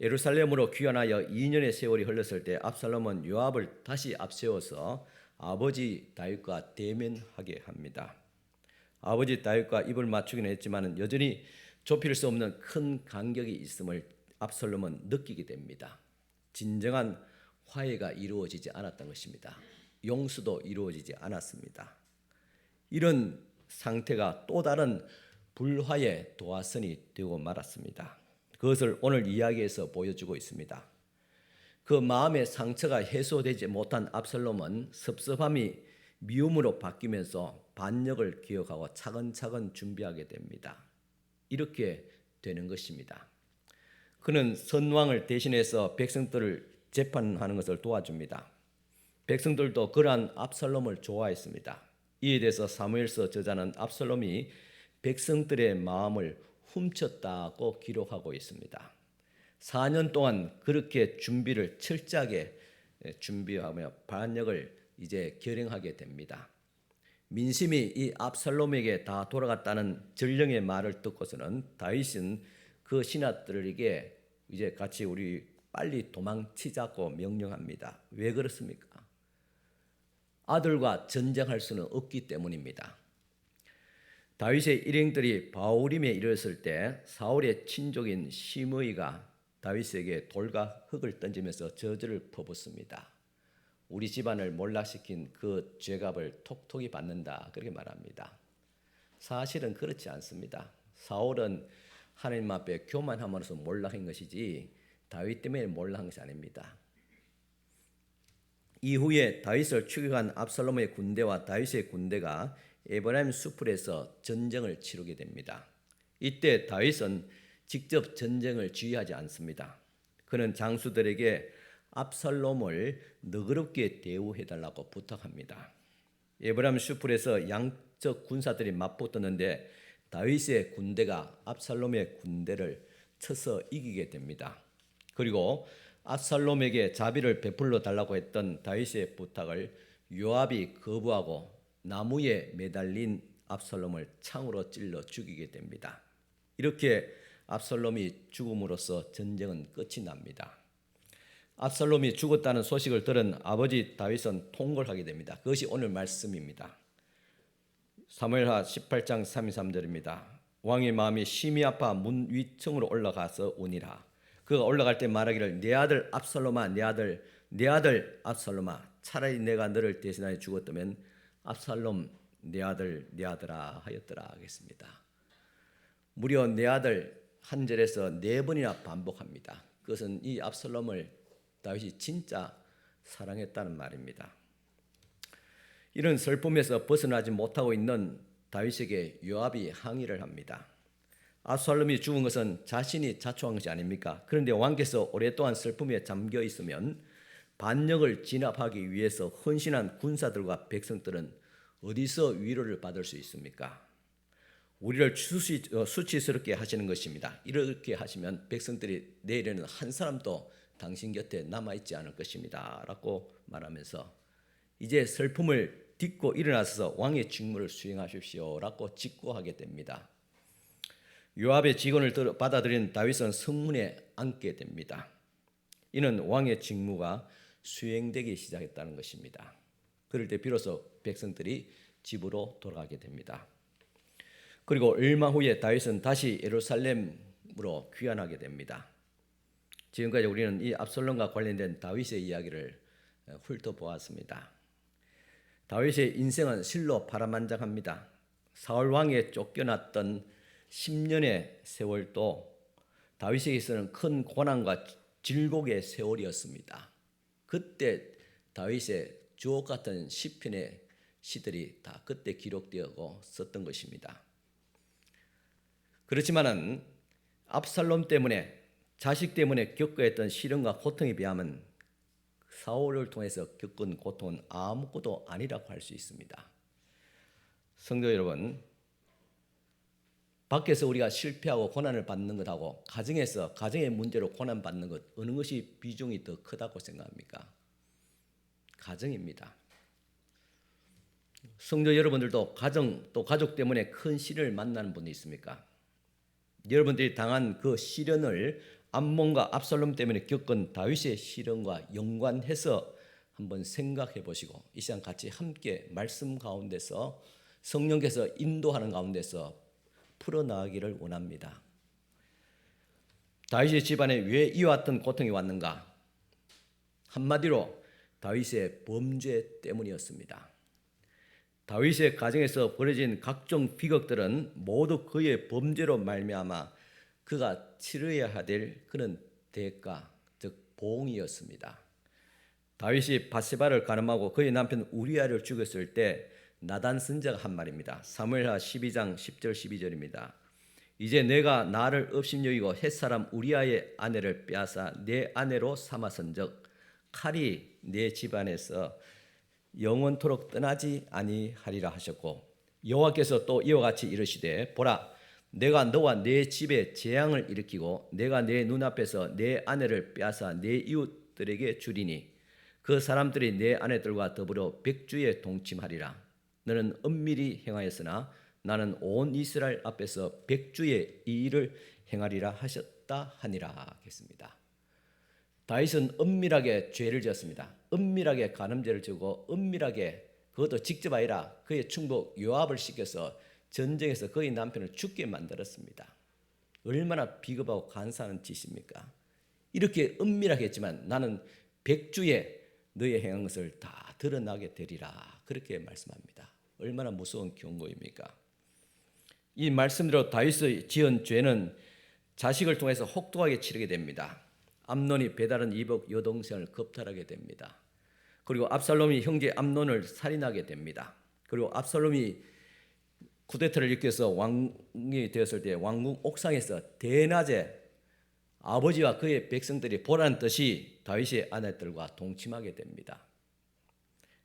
예루살렘으로 귀환하여 2년의 세월이 흘렀을 때 압살롬은 요압을 다시 앞세워서 아버지 다윗과 대면하게 합니다. 아버지 다윗과 입을 맞추기는 했지만 여전히 좁힐 수 없는 큰 간격이 있음을 압살롬은 느끼게 됩니다. 진정한 화해가 이루어지지 않았던 것입니다. 용서도 이루어지지 않았습니다. 이런 상태가 또 다른 불화의 도화선이 되고 말았습니다. 그것을 오늘 이야기에서 보여주고 있습니다. 그 마음의 상처가 해소되지 못한 압살롬은 섭섭함이 미움으로 바뀌면서 반역을 기억하고 차근차근 준비하게 됩니다. 이렇게 되는 것입니다. 그는 선왕을 대신해서 백성들을 재판하는 것을 도와줍니다. 백성들도 그러한 압살롬을 좋아했습니다. 이에 대해서 사무엘서 저자는 압살롬이 백성들의 마음을 훔쳤다고 기록하고 있습니다. 4년 동안 그렇게 준비를 철저하게 준비하며 반역을 이제 결행하게 됩니다. 민심이 이 압살롬에게 다 돌아갔다는 전령의 말을 듣고서는 다윗은 그 신하들에게 이제 같이 우리 빨리 도망치자고 명령합니다. 왜 그렇습니까? 아들과 전쟁할 수는 없기 때문입니다. 다윗의 일행들이 바후림에 이르렀을 때 사울의 친족인 시므이가 다윗에게 돌과 흙을 던지면서 저주를 퍼붓습니다. 우리 집안을 몰락시킨 그 죄값을 톡톡히 받는다 그렇게 말합니다. 사실은 그렇지 않습니다. 사울은 하나님 앞에 교만함으로써 몰락한 것이지 다윗 때문에 몰락한 것이 아닙니다. 이후에 다윗을 추격한 압살롬의 군대와 다윗의 군대가 에브라임 수풀에서 전쟁을 치르게 됩니다. 이때 다윗은 직접 전쟁을 지휘하지 않습니다. 그는 장수들에게 압살롬을 너그럽게 대우해달라고 부탁합니다. 에브라임 수풀에서 양적 군사들이 맞붙었는데 다윗의 군대가 압살롬의 군대를 쳐서 이기게 됩니다. 그리고 압살롬에게 자비를 베풀어 달라고 했던 다윗의 부탁을 요압이 거부하고 나무에 매달린 압살롬을 창으로 찔러 죽이게 됩니다. 이렇게 압살롬이 죽음으로써 전쟁은 끝이 납니다. 압살롬이 죽었다는 소식을 들은 아버지 다윗은 통곡하게 됩니다. 그것이 오늘 말씀입니다. 사무엘하 18장 3-3절입니다. 왕의 마음이 심히 아파 문 위층으로 올라가서 우니라. 그가 올라갈 때 말하기를 내 아들 압살롬아, 내 아들 압살롬아, 차라리 내가 너를 대신하여 죽었다면 압살롬 내 아들아 하였더라 하겠습니다. 무려 내 아들 한 절에서 4번이나 반복합니다. 그것은 이 압살롬을 다윗이 진짜 사랑했다는 말입니다. 이런 슬픔에서 벗어나지 못하고 있는 다윗에게 요압이 항의를 합니다. 압살롬이 죽은 것은 자신이 자초한 것이 아닙니까? 그런데 왕께서 오랫동안 슬픔에 잠겨 있으면 반역을 진압하기 위해서 헌신한 군사들과 백성들은 어디서 위로를 받을 수 있습니까? 우리를 수치스럽게 하시는 것입니다. 이렇게 하시면 백성들이 내일에는 한 사람도 당신 곁에 남아있지 않을 것입니다 라고 말하면서 이제 슬픔을 딛고 일어나서 왕의 직무를 수행하십시오 라고 직고하게 됩니다. 요압의 직언을 받아들인 다윗은 성문에 앉게 됩니다. 이는 왕의 직무가 수행되기 시작했다는 것입니다. 그럴 때 비로소 백성들이 집으로 돌아가게 됩니다. 그리고 얼마 후에 다윗은 다시 예루살렘으로 귀환하게 됩니다. 지금까지 우리는 이 압살롬과 관련된 다윗의 이야기를 훑어보았습니다. 다윗의 인생은 실로 파란만장합니다. 사울 왕에 쫓겨났던 10년의 세월도 다윗에게서는 큰 고난과 질곡의 세월이었습니다. 그때 다윗의 주옥 같은 시편의 시들이 다 그때 기록되고 썼던 것입니다. 그렇지만은 압살롬 때문에 자식 때문에 겪어야 했던 시련과 고통에 비하면 사울을 통해서 겪은 고통은 아무것도 아니라고 할 수 있습니다. 성도 여러분, 밖에서 우리가 실패하고 고난을 받는 것하고 가정에서 가정의 문제로 고난 받는 것 어느 것이 비중이 더 크다고 생각합니까? 가정입니다. 성도 여러분들도 가정 또 가족 때문에 큰 시련을 만나는 분이 있습니까? 여러분들이 당한 그 시련을 암몬과 압살롬 때문에 겪은 다윗의 시련과 연관해서 한번 생각해 보시고 이 시간 같이 함께 말씀 가운데서 성령께서 인도하는 가운데서 풀어나가기를 원합니다. 다윗의 집안에 왜 이와 같은 고통이 왔는가? 한마디로 다윗의 범죄 때문이었습니다. 다윗의 가정에서 벌어진 각종 비극들은 모두 그의 범죄로 말미암아 그가 치러야 될 그런 대가, 즉 보응이었습니다. 다윗이 바세바를 간음하고 그의 남편 우리아를 죽였을 때 나단 선지자가 한 말입니다. 사무엘하 12장 10절 12절입니다. 이제 내가 나를 업신여기고 햇사람 우리아의 아내를 빼앗아 내 아내로 삼았은즉 칼이 내 집안에서 영원토록 떠나지 아니하리라 하셨고 여호와께서 또 이와 같이 이르시되 보라 내가 너와 내 집에 재앙을 일으키고 내가 내 눈앞에서 내 아내를 빼앗아 내 이웃들에게 주리니 그 사람들이 내 아내들과 더불어 백주에 동침하리라. 너는 은밀히 행하였으나 나는 온 이스라엘 앞에서 백주의 이 일을 행하리라 하셨다 하니라 하겠습니다. 다윗은 은밀하게 죄를 지었습니다. 은밀하게 간음죄를 지고 은밀하게 그것도 직접 아니라 그의 충복 요압을 시켜서 전쟁에서 그의 남편을 죽게 만들었습니다. 얼마나 비겁하고 간사한 짓입니까? 이렇게 은밀하게 했지만 나는 백주에 너의 행한 것을 다 드러나게 되리라 그렇게 말씀합니다. 얼마나 무서운 경고입니까? 이 말씀대로 다윗의 지은 죄는 자식을 통해서 혹독하게 치르게 됩니다. 암논이 배다른 이복 여동생을 겁탈하게 됩니다. 그리고 압살롬이 형제 암논을 살인하게 됩니다. 그리고 압살롬이 쿠데타를 일으켜서 왕이 되었을 때 왕궁 옥상에서 대낮에 아버지와 그의 백성들이 보라는 듯이 다윗의 아내들과 동침하게 됩니다.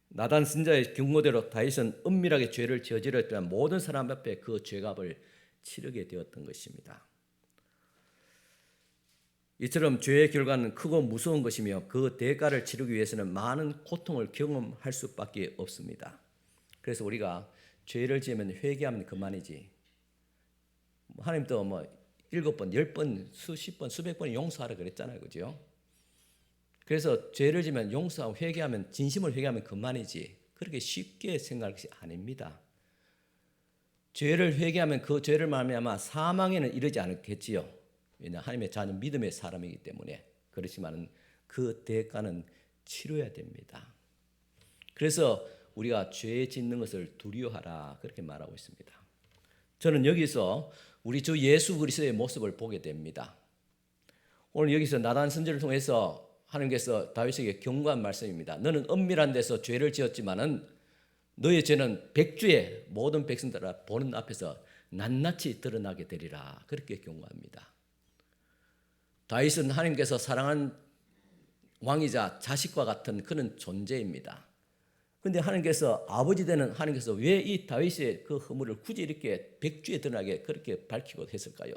나단 선지자의 경고대로 다윗은 은밀하게 죄를 저질렀지만 모든 사람 앞에 그 죄값을 치르게 되었던 것입니다. 이처럼 죄의 결과는 크고 무서운 것이며 그 대가를 치르기 위해서는 많은 고통을 경험할 수밖에 없습니다. 그래서 우리가 죄를 지으면 회개하면 그만이지. 하나님도 7번, 10번, 수십 번, 수백 번 용서하라 그랬잖아요. 그죠? 그래서 죄를 지면 용서하고 회개하면, 진심을 회개하면 그만이지. 그렇게 쉽게 생각할 것이 아닙니다. 죄를 회개하면 그 죄를 말미암아 사망에는 이르지 않겠지요. 왜냐, 하나님의 자녀 믿음의 사람이기 때문에. 그렇지만 그 대가는 치러야 됩니다. 그래서 우리가 죄 짓는 것을 두려워하라 그렇게 말하고 있습니다. 저는 여기서 우리 주 예수 그리스도의 모습을 보게 됩니다. 오늘 여기서 나단 선지를 통해서 하나님께서 다윗에게 경고한 말씀입니다. 너는 은밀한 데서 죄를 지었지만은 너의 죄는 백주에 모든 백성들아 보는 앞에서 낱낱이 드러나게 되리라 그렇게 경고합니다. 다윗은 하나님께서 사랑한 왕이자 자식과 같은 그런 존재입니다. 그런데 하나님께서 아버지 되는 하나님께서 왜 이 다윗의 그 허물을 굳이 이렇게 백주에 드러나게 그렇게 밝히고 했을까요?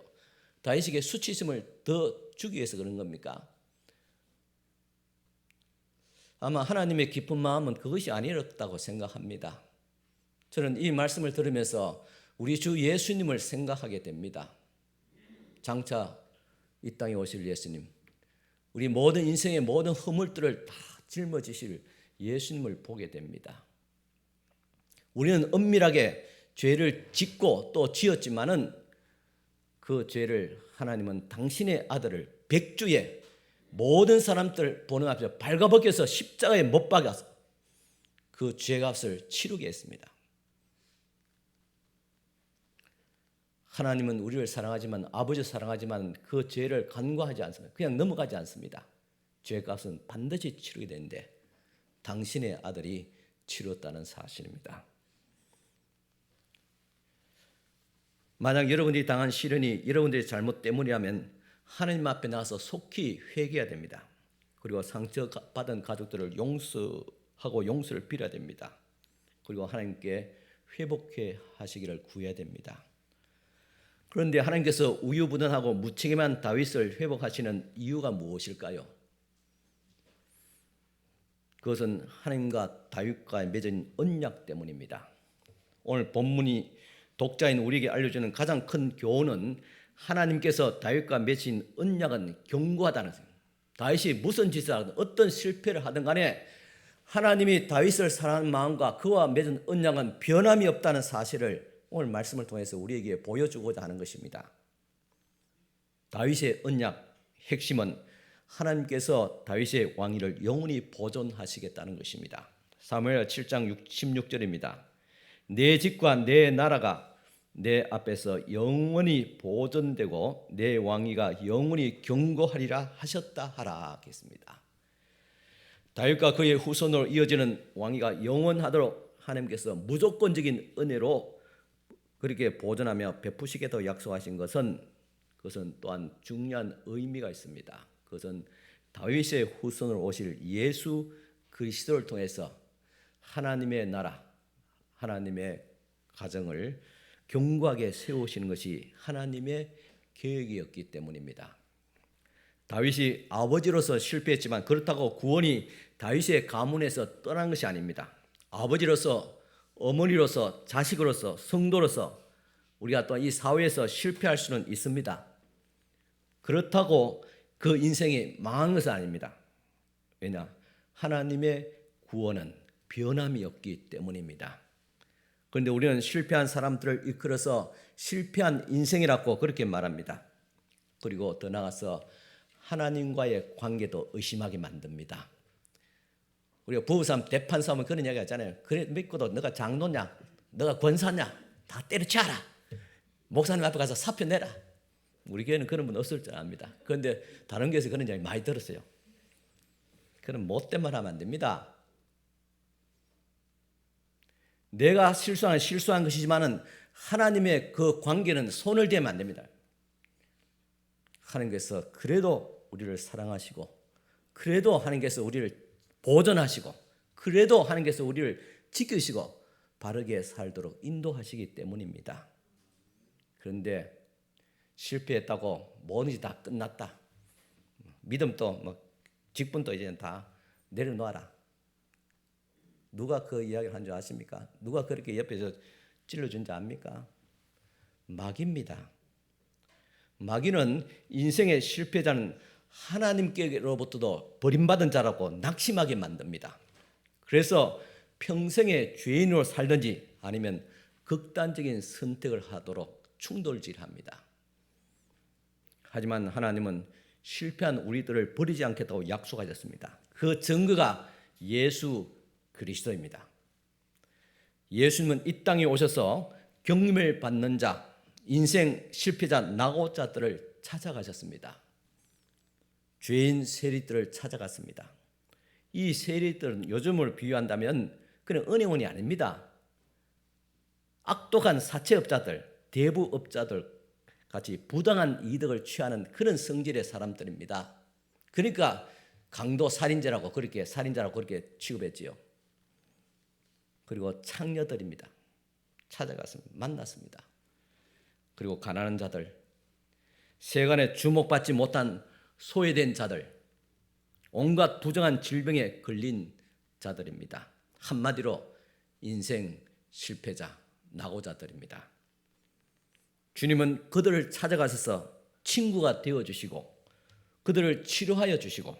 다윗에게 수치심을 더 주기 위해서 그런 겁니까? 아마 하나님의 깊은 마음은 그것이 아니었다고 생각합니다. 저는 이 말씀을 들으면서 우리 주 예수님을 생각하게 됩니다. 장차 이 땅에 오실 예수님, 우리 모든 인생의 모든 허물들을 다 짊어지실 예수님을 보게 됩니다. 우리는 은밀하게 죄를 짓고 또 지었지만은 그 죄를 하나님은 당신의 아들을 백주에 모든 사람들 보는 앞에서 발가벗겨서 십자가에 못 박아서 그 죄값을 치르게 했습니다. 하나님은 우리를 사랑하지만, 아버지 사랑하지만 그 죄를 간과하지 않습니다. 그냥 넘어가지 않습니다. 죄값은 반드시 치르게 되는데 당신의 아들이 치렀다는 사실입니다. 만약 여러분이 당한 시련이 여러분들의 잘못 때문이라면 하나님 앞에 나와서 속히 회개해야 됩니다. 그리고 상처받은 가족들을 용서하고 용서를 빌어야 됩니다. 그리고 하나님께 회복해 하시기를 구해야 됩니다. 그런데 하나님께서 우유부단하고 무책임한 다윗을 회복하시는 이유가 무엇일까요? 그것은 하나님과 다윗과 맺은 언약 때문입니다. 오늘 본문이 독자인 우리에게 알려주는 가장 큰 교훈은 하나님께서 다윗과 맺은 언약은 견고하다는 것입니다. 다윗이 무슨 짓을 하든 어떤 실패를 하든 간에 하나님이 다윗을 사랑하는 마음과 그와 맺은 언약은 변함이 없다는 사실을 오늘 말씀을 통해서 우리에게 보여주고자 하는 것입니다. 다윗의 언약 핵심은 하나님께서 다윗의 왕위를 영원히 보존하시겠다는 것입니다. 사무엘 7장 16절입니다. 내 집과 내 나라가 내 앞에서 영원히 보존되고 내 왕위가 영원히 견고하리라 하셨다 하라 했습니다. 다윗과 그의 후손으로 이어지는 왕위가 영원하도록 하나님께서 무조건적인 은혜로 그렇게 보존하며 베푸시겠다고 약속하신 그것은 또한 중요한 의미가 있습니다. 그것은 다윗의 후손으로 오실 예수 그리스도를 통해서 하나님의 나라, 하나님의 가정을 견고하게 세우시는 것이 하나님의 계획이었기 때문입니다. 다윗이 아버지로서 실패했지만 그렇다고 구원이 다윗의 가문에서 떠난 것이 아닙니다. 아버지로서, 어머니로서, 자식으로서, 성도로서 우리가 또 이 사회에서 실패할 수는 있습니다. 그렇다고 그 인생이 망한 것은 아닙니다. 왜냐? 하나님의 구원은 변함이 없기 때문입니다. 그런데 우리는 실패한 사람들을 이끌어서 실패한 인생이라고 그렇게 말합니다. 그리고 더 나아가서 하나님과의 관계도 의심하게 만듭니다. 우리가 부부싸움, 대판싸움은 그런 이야기 하잖아요. 그래 믿고도 너가 장로냐, 너가 권사냐 다 때려치워라. 목사님 앞에 가서 사표 내라. 우리 교회는 그런 분 없을 줄 압니다. 그런데 다른 교회에서 그런 이야기 많이 들었어요. 그런 못된 말 하면 안 됩니다. 내가 실수한 것이지만은 하나님의 그 관계는 손을 대면 안 됩니다. 하나님께서 그래도 우리를 사랑하시고, 그래도 하나님께서 우리를 보존하시고, 그래도 하나님께서 우리를 지키시고 바르게 살도록 인도하시기 때문입니다. 그런데 실패했다고 뭐든지 다 끝났다, 믿음도 뭐 직분도 이제는 다 내려놓아라. 누가 그 이야기를 한 줄 아십니까? 누가 그렇게 옆에서 찔러준 줄 압니까? 마귀입니다. 마귀는 인생의 실패자는 하나님께로부터도 버림받은 자라고 낙심하게 만듭니다. 그래서 평생의 죄인으로 살든지 아니면 극단적인 선택을 하도록 충돌질합니다. 하지만 하나님은 실패한 우리들을 버리지 않겠다고 약속하셨습니다. 그 증거가 예수 그리스도입니다. 예수님은 이 땅에 오셔서 경림을 받는 자, 인생 실패자, 낙오자들을 찾아가셨습니다. 죄인 세리들을 찾아갔습니다. 이 세리들은 요즘을 비유한다면 그냥 은행원이 아닙니다. 악독한 사채업자들, 대부업자들 같이 부당한 이득을 취하는 그런 성질의 사람들입니다. 그러니까 강도 살인자라고 그렇게 취급했지요. 그리고 창녀들입니다. 찾아갔습니다. 만났습니다. 그리고 가난한 자들, 세간에 주목받지 못한 소외된 자들, 온갖 부정한 질병에 걸린 자들입니다. 한마디로 인생 실패자, 낙오자들입니다. 주님은 그들을 찾아가셔서 친구가 되어주시고 그들을 치료하여 주시고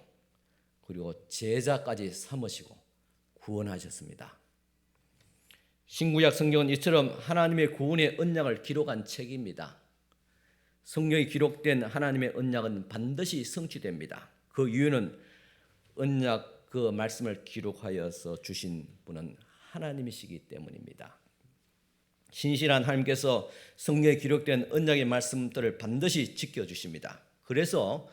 그리고 제자까지 삼으시고 구원하셨습니다. 신구약 성경은 이처럼 하나님의 구원의 언약을 기록한 책입니다. 성경에 기록된 하나님의 언약은 반드시 성취됩니다. 그 이유는 언약 그 말씀을 기록하여서 주신 분은 하나님이시기 때문입니다. 신실한 하나님께서 성경에 기록된 언약의 말씀들을 반드시 지켜주십니다. 그래서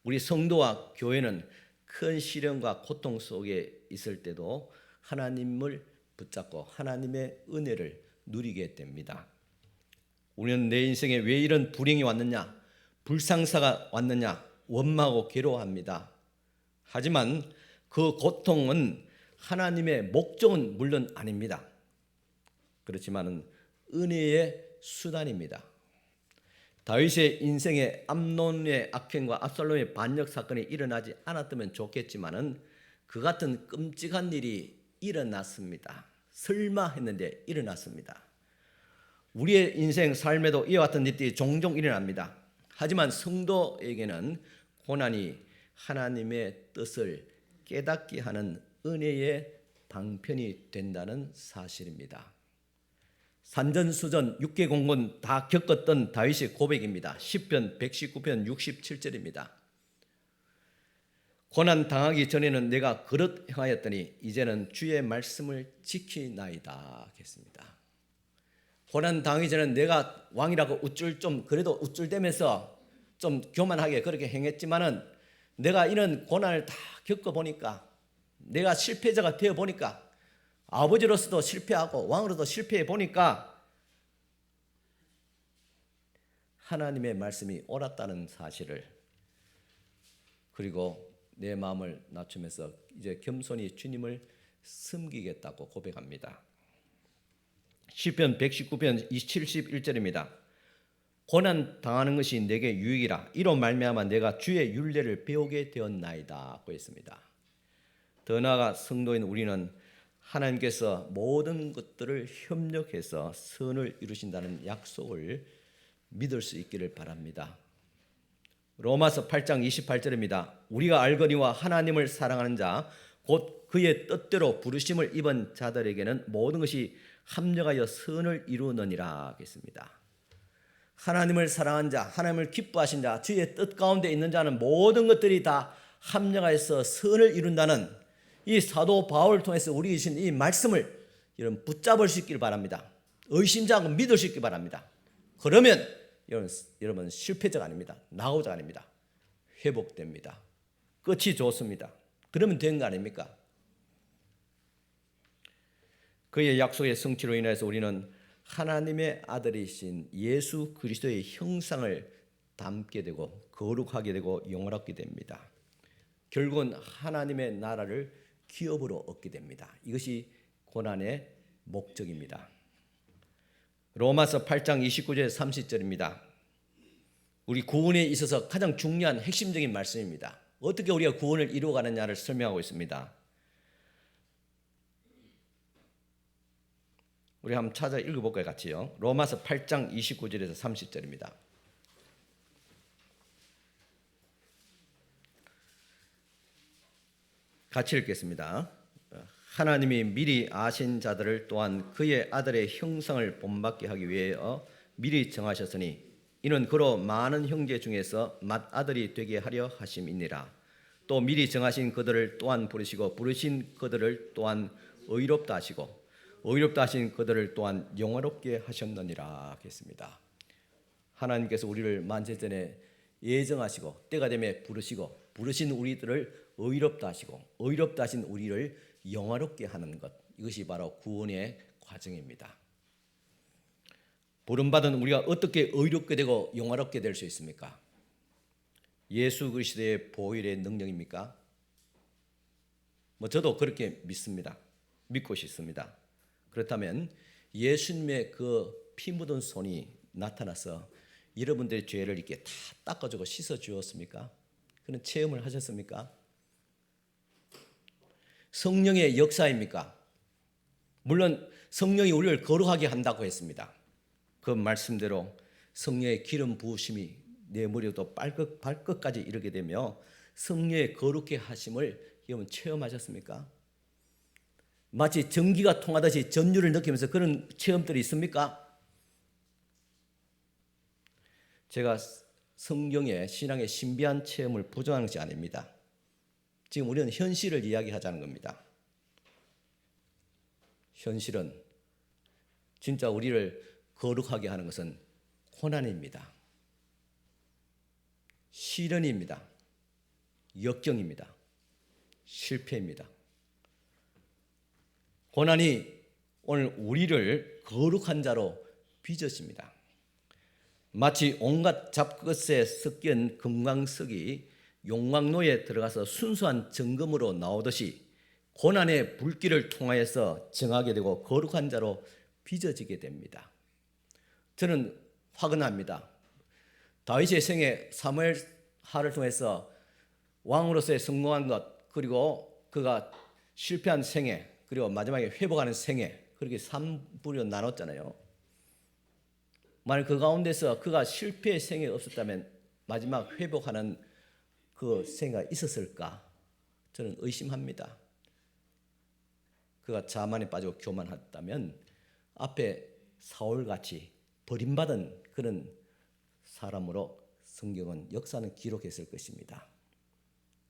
우리 성도와 교회는 큰 시련과 고통 속에 있을 때도 하나님을 붙잡고 하나님의 은혜를 누리게 됩니다. 우리는 내 인생에 왜 이런 불행이 왔느냐, 불상사가 왔느냐 원망하고 괴로워합니다. 하지만 그 고통은 하나님의 목적은 물론 아닙니다. 그렇지만 은혜의 수단입니다. 다윗의 인생에 암논의 악행과 압살롬의 반역 사건이 일어나지 않았다면 좋겠지만은 그 같은 끔찍한 일이 일어났습니다. 설마 했는데 일어났습니다. 우리의 인생 삶에도 이와 같은 일들이 종종 일어납니다. 하지만 성도에게는 고난이 하나님의 뜻을 깨닫게 하는 은혜의 방편이 된다는 사실입니다. 산전수전 6개 공군 다 겪었던 다윗의 고백입니다. 시편 119편 67절입니다. 고난 당하기 전에는 내가 그릇 행하였더니 이제는 주의 말씀을 지키나이다 했습니다. 고난 당하기 전에는 내가 왕이라고 그래도 우쭐대면서 좀 교만하게 그렇게 행했지만은 내가 이런 고난을 다 겪어보니까 내가 실패자가 되어보니까 아버지로서도 실패하고 왕으로도 실패해 보니까 하나님의 말씀이 옳았다는 사실을 그리고 내 마음을 낮추면서 이제 겸손히 주님을 섬기겠다고 고백합니다. 시편 119편 71절입니다. 고난 당하는 것이 내게 유익이라 이로 말미암아 내가 주의 율례를 배우게 되었나이다 했습니다. 더 나아가 성도인 우리는 하나님께서 모든 것들을 협력해서 선을 이루신다는 약속을 믿을 수 있기를 바랍니다. 로마서 8장 28절입니다. 우리가 알거니와 하나님을 사랑하는 자 곧 그의 뜻대로 부르심을 입은 자들에게는 모든 것이 합력하여 선을 이루느니라 했습니다. 하나님을 사랑한 자, 하나님을 기뻐하신 자, 주의 뜻 가운데 있는 자는 모든 것들이 다 합력하여서 선을 이룬다는 이 사도 바울을 통해서 우리에게 주신 이 말씀을 붙잡을 수 있기를 바랍니다. 의심지 않고 믿을 수 있기를 바랍니다. 그러면 여러분 실패자가 아닙니다. 낙오자가 아닙니다. 회복됩니다. 끝이 좋습니다. 그러면 된 거 아닙니까? 그의 약속의 성취로 인해서 우리는 하나님의 아들이신 예수 그리스도의 형상을 담게 되고 거룩하게 되고 영원하게 됩니다. 결국은 하나님의 나라를 기업으로 얻게 됩니다. 이것이 고난의 목적입니다. 로마서 8장 29절 30절입니다. 우리 구원에 있어서 가장 중요한 핵심적인 말씀입니다. 어떻게 우리가 구원을 이루어가느냐를 설명하고 있습니다. 우리 한번 찾아 읽어볼까요? 같이요. 로마서 8장 29절에서 30절입니다. 같이 읽겠습니다. 하나님이 미리 아신 자들을 또한 그의 아들의 형상을 본받게 하기 위하여 미리 정하셨으니 이는 그로 많은 형제 중에서 맏아들이 되게 하려 하심이니라. 또 미리 정하신 그들을 또한 부르시고 부르신 그들을 또한 의롭다 하시고 의롭다 하신 그들을 또한 영화롭게 하셨느니라 하겠습니다. 하나님께서 우리를 만세전에 예정하시고 때가 되면 부르시고 부르신 우리들을 의롭다 하시고 의롭다 하신 우리를 영화롭게 하는 것, 이것이 바로 구원의 과정입니다. 부름받은 우리가 어떻게 의롭게 되고 영화롭게 될 수 있습니까? 예수 그리스도의 보혈의 능력입니까? 저도 그렇게 믿습니다. 믿고 싶습니다. 그렇다면 예수님의 그 피 묻은 손이 나타나서 여러분들의 죄를 이렇게 다 닦아주고 씻어 주었습니까? 그런 체험을 하셨습니까? 성령의 역사입니까? 물론 성령이 우리를 거룩하게 한다고 했습니다. 그 말씀대로 성령의 기름 부으심이 내 머리부터 발끝까지 이르게 되며 성령의 거룩해 하심을 여러분 체험하셨습니까? 마치 전기가 통하듯이 전율을 느끼면서 그런 체험들이 있습니까? 제가 성경의 신앙의 신비한 체험을 부정하는 것이 아닙니다. 지금 우리는 현실을 이야기하자는 겁니다. 현실은 진짜 우리를 거룩하게 하는 것은 고난입니다. 시련입니다. 역경입니다. 실패입니다. 고난이 오늘 우리를 거룩한 자로 빚어집니다. 마치 온갖 잡것에 섞인 금강석이 용광로에 들어가서 순수한 정금으로 나오듯이 고난의 불길을 통하여서 정하게 되고 거룩한 자로 빚어지게 됩니다. 저는 화근합니다. 다윗의 생애 사무엘하를 통해서 왕으로서의 성공한 것, 그리고 그가 실패한 생애, 그리고 마지막에 회복하는 생애, 그렇게 3부로 나눴잖아요. 만약 그 가운데서 그가 실패의 생애 없었다면 마지막 회복하는 그 생애가 있었을까? 저는 의심합니다. 그가 자만에 빠지고 교만했다면 앞에 사울같이 버림받은 그런 사람으로 성경은 역사는 기록했을 것입니다.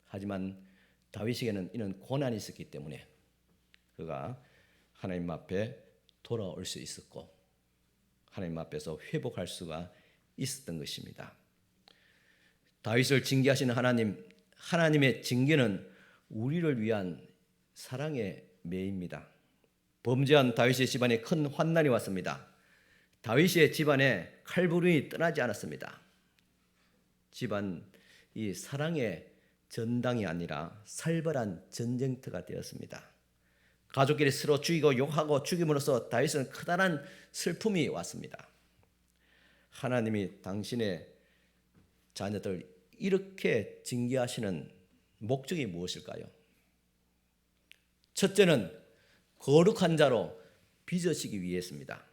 하지만 다윗에게는 이런 고난이 있었기 때문에 그가 하나님 앞에 돌아올 수 있었고 하나님 앞에서 회복할 수가 있었던 것입니다. 다윗을 징계하시는 하나님의 징계는 우리를 위한 사랑의 매입니다. 범죄한 다윗의 집안에 큰 환난이 왔습니다. 다윗의 집안에 칼부림이 떠나지 않았습니다. 집안이 사랑의 전당이 아니라 살벌한 전쟁터가 되었습니다. 가족끼리 서로 죽이고 욕하고 죽임으로써 다윗은 커다란 슬픔이 왔습니다. 하나님이 당신의 자녀들 이렇게 징계하시는 목적이 무엇일까요? 첫째는 거룩한 자로 빚어지기 위해서입니다.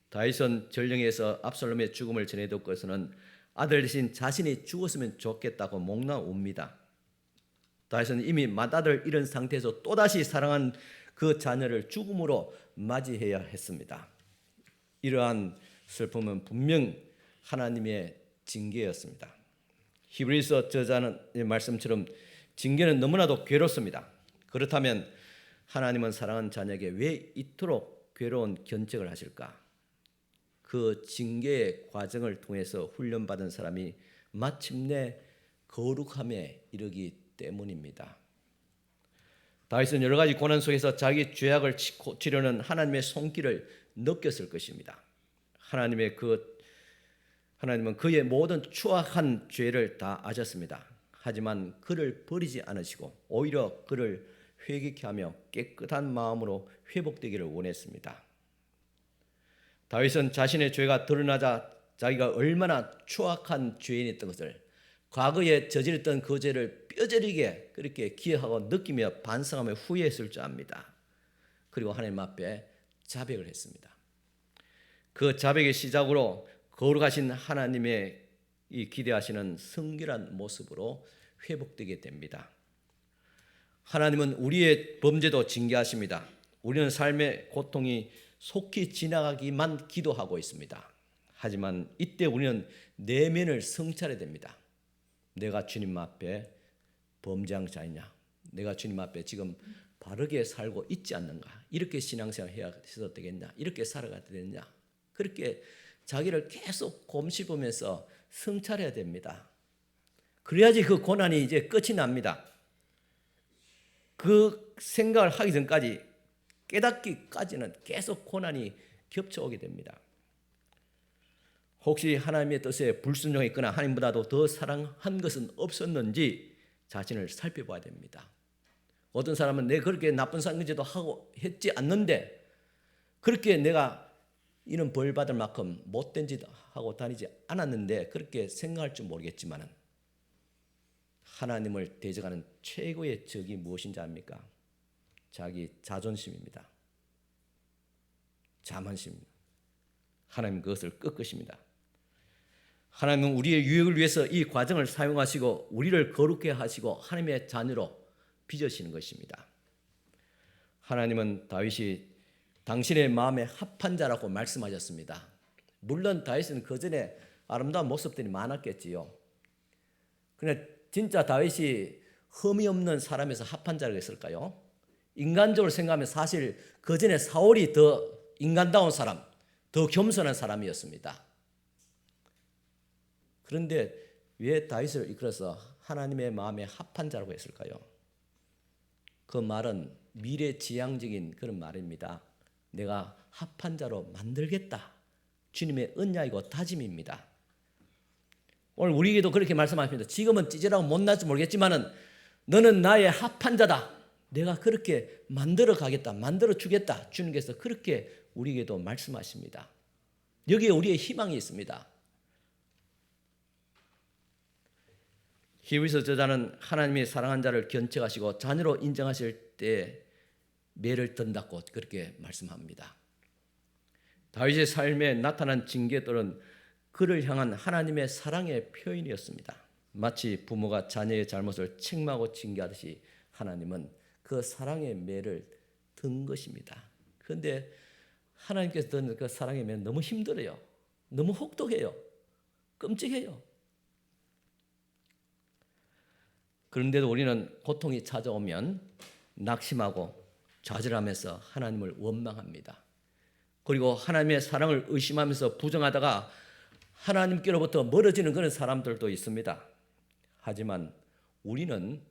다윗은 전령에서 압살롬의 죽음을 전해 듣고서는 아들 대신 자신이 죽었으면 좋겠다고 목나옵니다. 다윗은 이미 맏아들 잃은 상태에서 또다시 사랑한 그 자녀를 죽음으로 맞이해야 했습니다. 이러한 슬픔은 분명 하나님의 징계였습니다. 히브리서 저자는 말씀처럼 징계는 너무나도 괴롭습니다. 그렇다면 하나님은 사랑하는 자녀에게 왜 이토록 괴로운 견책을 하실까? 그 징계의 과정을 통해서 훈련받은 사람이 마침내 거룩함에 이르기 때문입니다. 다윗은 여러 가지 고난 속에서 자기 죄악을 고치려는 하나님의 손길을 느꼈을 것입니다. 하나님은 그의 모든 추악한 죄를 다 아셨습니다. 하지만 그를 버리지 않으시고 오히려 그를 회개케 하며 깨끗한 마음으로 회복되기를 원했습니다. 다윗은 자신의 죄가 드러나자 자기가 얼마나 추악한 죄인이었던 것을, 과거에 저질렀던 그 죄를 뼈저리게 그렇게 기억하고 느끼며 반성하며 후회했을 줄 압니다. 그리고 하나님 앞에 자백을 했습니다. 그 자백의 시작으로 거룩하신 하나님의 이 기대하시는 성결한 모습으로 회복되게 됩니다. 하나님은 우리의 범죄도 징계하십니다. 우리는 삶의 고통이 속히 지나가기만 기도하고 있습니다. 하지만 이때 우리는 내면을 성찰해야 됩니다. 내가 주님 앞에 범죄한 자이냐? 내가 주님 앞에 지금 바르게 살고 있지 않는가? 이렇게 신앙생활 해야 되겠냐? 이렇게 살아가야 되느냐? 그렇게 자기를 계속 곰씹으면서 성찰해야 됩니다. 그래야지 그 고난이 이제 끝이 납니다. 그 생각을 하기 전까지 깨닫기까지는 계속 고난이 겹쳐오게 됩니다. 혹시 하나님의 뜻에 불순종했거나 하나님보다도 더 사랑한 것은 없었는지 자신을 살펴봐야 됩니다. 어떤 사람은 내가 그렇게 나쁜 상처도 하고 했지 않는데 그렇게 내가 이는 벌 받을 만큼 못된 짓 하고 다니지 않았는데 그렇게 생각할 줄 모르겠지만 하나님을 대적하는 최고의 적이 무엇인지 압니까? 자기 자존심입니다. 자만심입니다. 하나님 그것을 꺾으십니다. 하나님은 우리의 유익을 위해서 이 과정을 사용하시고 우리를 거룩해 하시고 하나님의 자녀로 빚으시는 것입니다. 하나님은 다윗이 당신의 마음에 합한 자라고 말씀하셨습니다. 물론 다윗은 그 전에 아름다운 모습들이 많았겠지요. 그런데 진짜 다윗이 흠이 없는 사람에서 합한 자라고 했을까요? 인간적으로 생각하면 사실 그 전에 사울이 더 인간다운 사람, 더 겸손한 사람이었습니다. 그런데 왜 다윗을 이끌어서 하나님의 마음에 합한 자라고 했을까요? 그 말은 미래지향적인 그런 말입니다. 내가 합한 자로 만들겠다. 주님의 언약이고 다짐입니다. 오늘 우리에게도 그렇게 말씀하십니다. 지금은 찌질하고 못날지 모르겠지만은 너는 나의 합한 자다. 내가 그렇게 만들어 가겠다. 만들어 주겠다. 주님께서 그렇게 우리에게도 말씀하십니다. 여기에 우리의 희망이 있습니다. 히브리서 저자는 하나님이 사랑한 자를 견책하시고 자녀로 인정하실 때 매를 든다고 그렇게 말씀합니다. 다윗의 삶에 나타난 징계들은 그를 향한 하나님의 사랑의 표현이었습니다. 마치 부모가 자녀의 잘못을 책망하고 징계하듯이 하나님은 그 사랑의 매를 든 것입니다. 그런데 하나님께서 든 그 사랑의 매는 너무 힘들어요. 너무 혹독해요. 끔찍해요. 그런데도 우리는 고통이 찾아오면 낙심하고 좌절하면서 하나님을 원망합니다. 그리고 하나님의 사랑을 의심하면서 부정하다가 하나님께로부터 멀어지는 그런 사람들도 있습니다. 하지만 우리는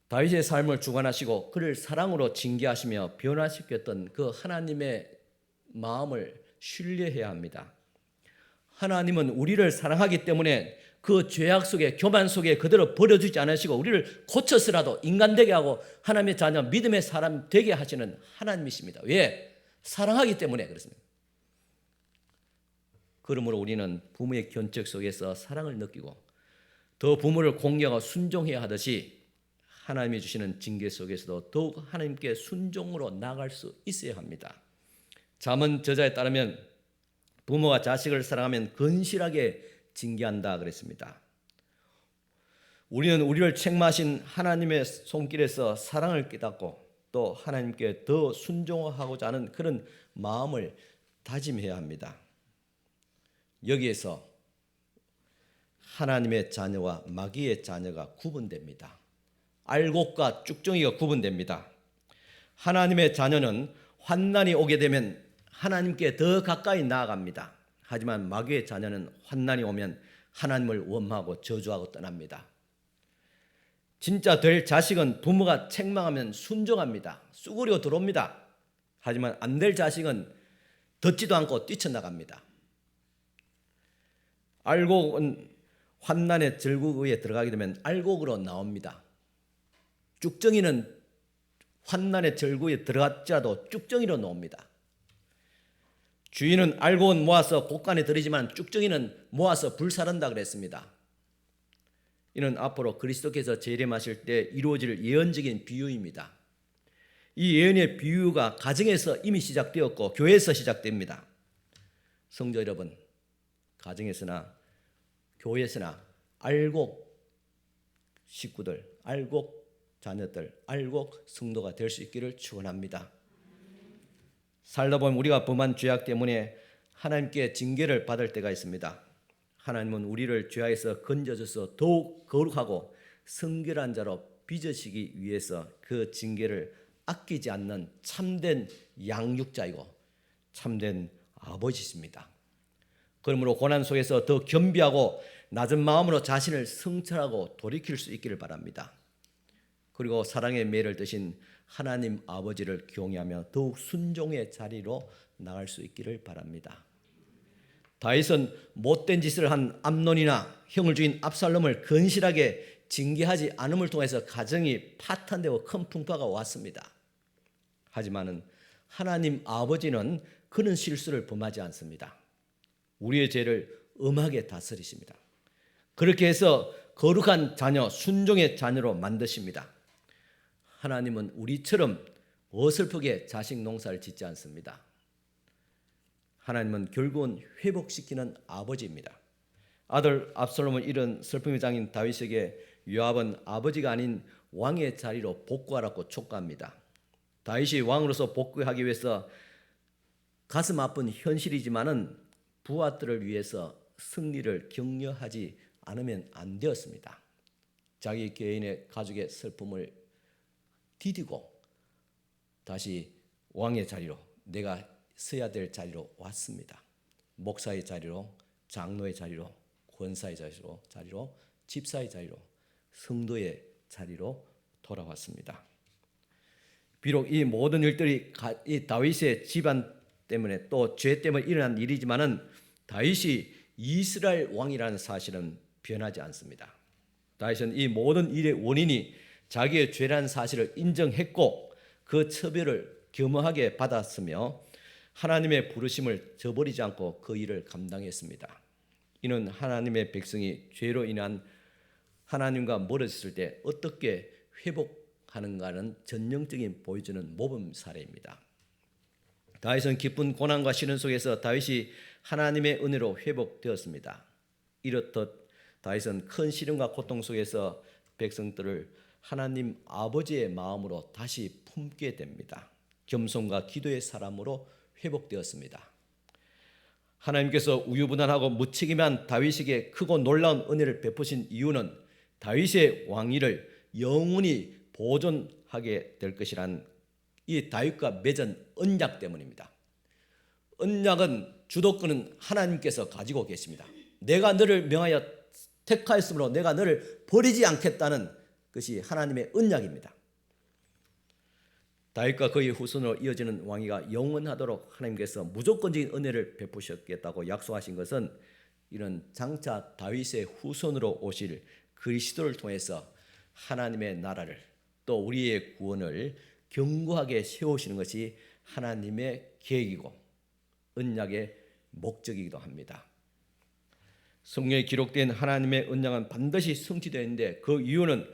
다윗의 삶을 주관하시고 그를 사랑으로 징계하시며 변화시켰던 그 하나님의 마음을 신뢰해야 합니다. 하나님은 우리를 사랑하기 때문에 그 죄악 속에 교만 속에 그대로 버려주지 않으시고 우리를 고쳐서라도 인간되게 하고 하나님의 자녀 믿음의 사람 되게 하시는 하나님이십니다. 왜? 사랑하기 때문에 그렇습니다. 그러므로 우리는 부모의 견책 속에서 사랑을 느끼고 더 부모를 공경하고 순종해야 하듯이 하나님이 주시는 징계 속에서도 더욱 하나님께 순종으로 나아갈 수 있어야 합니다. 잠언 저자에 따르면 부모가 자식을 사랑하면 건실하게 징계한다 그랬습니다. 우리는 우리를 책망하신 하나님의 손길에서 사랑을 깨닫고 또 하나님께 더 순종하고자 하는 그런 마음을 다짐해야 합니다. 여기에서 하나님의 자녀와 마귀의 자녀가 구분됩니다. 알곡과 쭉정이가 구분됩니다. 하나님의 자녀는 환난이 오게 되면 하나님께 더 가까이 나아갑니다. 하지만 마귀의 자녀는 환난이 오면 하나님을 원망하고 저주하고 떠납니다. 진짜 될 자식은 부모가 책망하면 순종합니다. 쑥으려 들어옵니다. 하지만 안 될 자식은 듣지도 않고 뛰쳐나갑니다. 알곡은 환난의 절구에 들어가게 되면 알곡으로 나옵니다. 쭉정이는 환난의 절구에 들어갔자도 쭉정이로 나옵니다. 주인은 알곡은 모아서 곡간에 들이지만 쭉정이는 모아서 불사른다 그랬습니다. 이는 앞으로 그리스도께서 재림하실 때 이루어질 예언적인 비유입니다. 이 예언의 비유가 가정에서 이미 시작되었고 교회에서 시작됩니다. 성도 여러분, 가정에서나 교회에서나 알곡 식구들, 알곡 자녀들, 알곡 성도가 될 수 있기를 축원합니다. 살다 보면 우리가 범한 죄악 때문에 하나님께 징계를 받을 때가 있습니다. 하나님은 우리를 죄악에서 건져줘서 더욱 거룩하고 성결한 자로 빚으시기 위해서 그 징계를 아끼지 않는 참된 양육자이고 참된 아버지십니다. 그러므로 고난 속에서 더 겸비하고 낮은 마음으로 자신을 성찰하고 돌이킬 수 있기를 바랍니다. 그리고 사랑의 매를 드신 하나님 아버지를 경외하며 더욱 순종의 자리로 나갈 수 있기를 바랍니다. 다윗은 못된 짓을 한 암논이나 형을 죽인 압살롬을 건실하게 징계하지 않음을 통해서 가정이 파탄되고 큰 풍파가 왔습니다. 하지만 하나님 아버지는 그런 실수를 범하지 않습니다. 우리의 죄를 엄하게 다스리십니다. 그렇게 해서 거룩한 자녀, 순종의 자녀로 만드십니다. 하나님은 우리처럼 어설프게 자식 농사를 짓지 않습니다. 하나님은 결국은 회복시키는 아버지입니다. 아들 압살롬은 이런 슬픔의 장인 다윗에게 요압은 아버지가 아닌 왕의 자리로 복구하라고 촉구합니다. 다윗이 왕으로서 복구하기 위해서 가슴 아픈 현실이지만은 부하들을 위해서 승리를 격려하지 않으면 안 되었습니다. 자기 개인의 가족의 슬픔을 디디고 다시 왕의 자리로, 내가 서야 될 자리로 왔습니다. 목사의 자리로, 장로의 자리로, 권사의 자리로, 집사의 자리로, 성도의 자리로 돌아왔습니다. 비록 이 모든 일들이 이 다윗의 집안 때문에 또 죄 때문에 일어난 일이지만은 다윗이 이스라엘 왕이라는 사실은 변하지 않습니다. 다윗은 이 모든 일의 원인이 자기의 죄라는 사실을 인정했고 그 처벌을 겸허하게 받았으며 하나님의 부르심을 저버리지 않고 그 일을 감당했습니다. 이는 하나님의 백성이 죄로 인한 하나님과 멀어졌을 때 어떻게 회복하는가는 전형적인 보여주는 모범 사례입니다. 다윗은 깊은 고난과 시련 속에서 다윗이 하나님의 은혜로 회복되었습니다. 이렇듯 다윗은 큰 시련과 고통 속에서 백성들을 하나님 아버지의 마음으로 다시 품게 됩니다. 겸손과 기도의 사람으로 회복되었습니다. 하나님께서 우유부단하고 무책임한 다윗에게 크고 놀라운 은혜를 베푸신 이유는 다윗의 왕위를 영원히 보존하게 될 것이란 이 다윗과 맺은 언약 때문입니다. 언약은 주도권은 하나님께서 가지고 계십니다. 내가 너를 명하여 택하였으므로 내가 너를 버리지 않겠다는 것이 하나님의 언약입니다. 다윗과 그의 후손으로 이어지는 왕위가 영원하도록 하나님께서 무조건적인 은혜를 베푸셨겠다고 약속하신 것은 이런 장차 다윗의 후손으로 오실 그리스도를 통해서 하나님의 나라를 또 우리의 구원을 견고하게 세우시는 것이 하나님의 계획이고 언약의 목적이기도 합니다. 성경에 기록된 하나님의 언약은 반드시 성취되어 있는데 그 이유는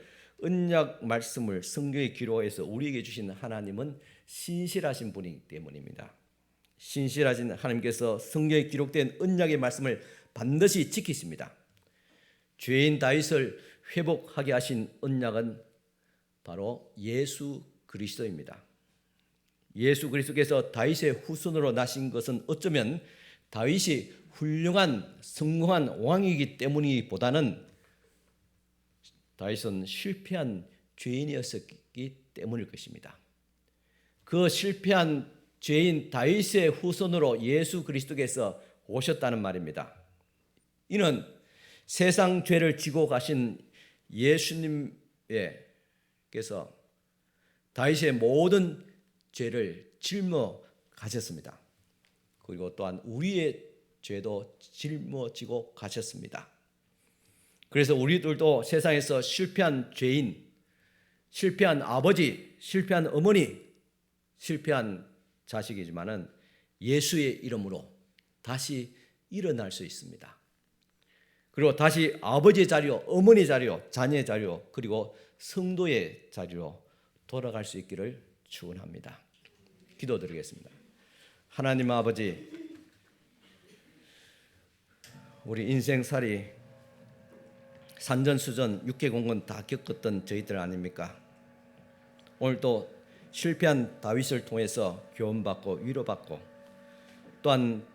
언약 말씀을 성경에 기록해서 우리에게 주신 하나님은 신실하신 분이기 때문입니다. 신실하신 하나님께서 성경에 기록된 언약의 말씀을 반드시 지키십니다. 죄인 다윗을 회복하게 하신 언약은 바로 예수 그리스도입니다. 예수 그리스도께서 다윗의 후손으로 나신 것은 어쩌면 다윗이 훌륭한 성공한 왕이기 때문이보다는 다윗은 실패한 죄인이었기 때문일 것입니다. 그 실패한 죄인 다윗의 후손으로 예수 그리스도께서 오셨다는 말입니다. 이는 세상 죄를 지고 가신 예수님께서 다윗의 모든 죄를 짊어가셨습니다. 그리고 또한 우리의 죄도 짊어지고 가셨습니다. 그래서 우리들도 세상에서 실패한 죄인, 실패한 아버지, 실패한 어머니, 실패한 자식이지만은 예수의 이름으로 다시 일어날 수 있습니다. 그리고 다시 아버지의 자리로, 어머니의 자리로, 자녀의 자리로, 그리고 성도의 자리로 돌아갈 수 있기를 축원합니다. 기도드리겠습니다. 하나님 아버지, 우리 인생살이 산전수전, 육해공건 다 겪었던 저희들 아닙니까? 오늘도 실패한 다윗을 통해서 교훈받고 위로받고, 또한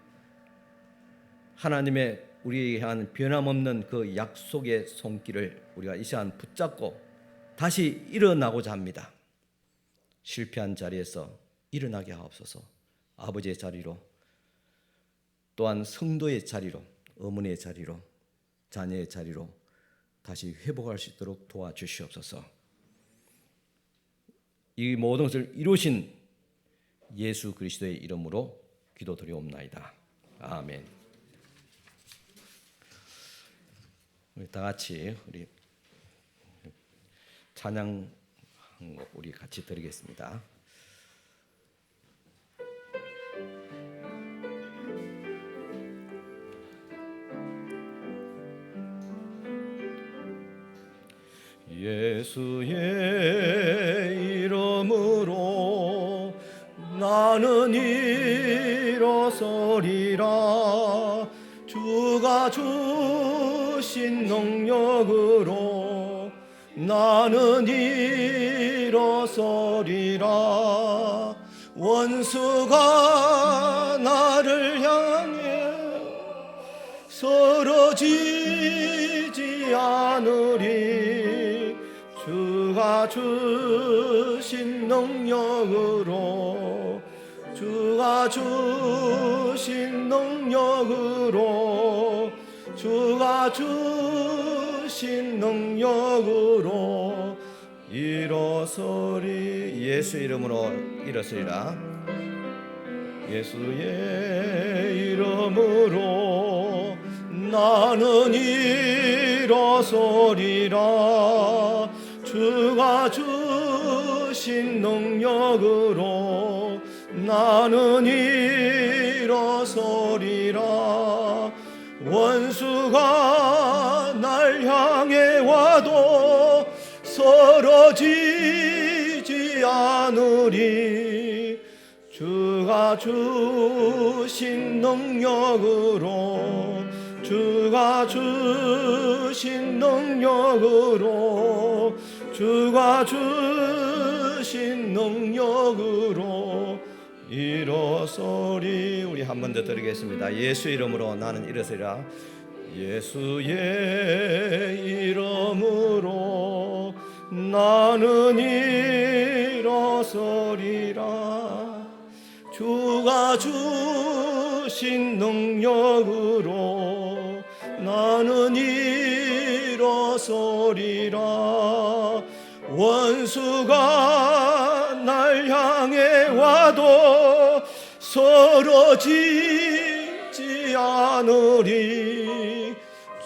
하나님의 우리에게 향한 변함없는 그 약속의 손길을 우리가 이 시간 붙잡고 다시 일어나고자 합니다. 실패한 자리에서 일어나게 하옵소서. 아버지의 자리로, 또한 성도의 자리로, 어머니의 자리로, 자녀의 자리로 다시 회복할 수 있도록 도와주시옵소서. 이 모든 것을 이루신 예수 그리스도의 이름으로 기도드리옵나이다. 아멘. 우리 다 같이 우리 찬양 한 곡 우리 같이 드리겠습니다. 예수의 이름으로 나는 일어서리라. 주가 주신 능력으로 나는 일어서리라. 원수가 나를 향해 쓰러지지 않으리. 주가 주신 능력으로, 주가 주신 능력으로, 주가 주신 능력으로 일어서리. 예수 이름으로 일어서리라. 예수의 이름으로 나는 일어서리라. 주가 주신 능력으로 나는 일어서리라. 원수가 날 향해 와도 쓰러지지 않으리. 주가 주신 능력으로, 주가 주신 능력으로, 주가 주신 능력으로 일어서리. 우리 한 번 더 드리겠습니다. 예수 이름으로 나는 일어서리라. 예수의 이름으로 나는 일어서리라. 주가 주신 능력으로 나는 일어서리라. 원수가 날 향해 와도 쓰러지지 않으리.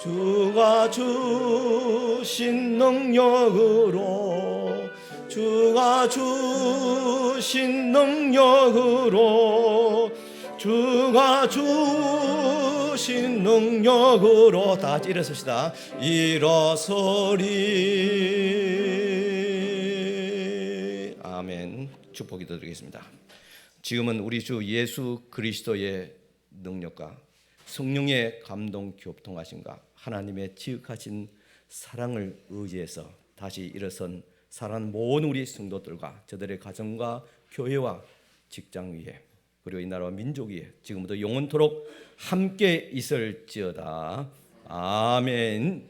주가 주신 능력으로, 주가 주신 능력으로, 주가 주신 능력으로 다 같이 일어섭시다. 일어서리. 아멘. 축복이 드리겠습니다. 지금은 우리 주 예수 그리스도의 능력과 성령의 감동 교통하심과 하나님의 지극하신 사랑을 의지해서 다시 일어선 사랑하는 모든 우리 성도들과 저들의 가정과 교회와 직장 위에, 그리고 이 나라와 민족 위에 지금부터 영원토록 함께 있을지어다. 아멘.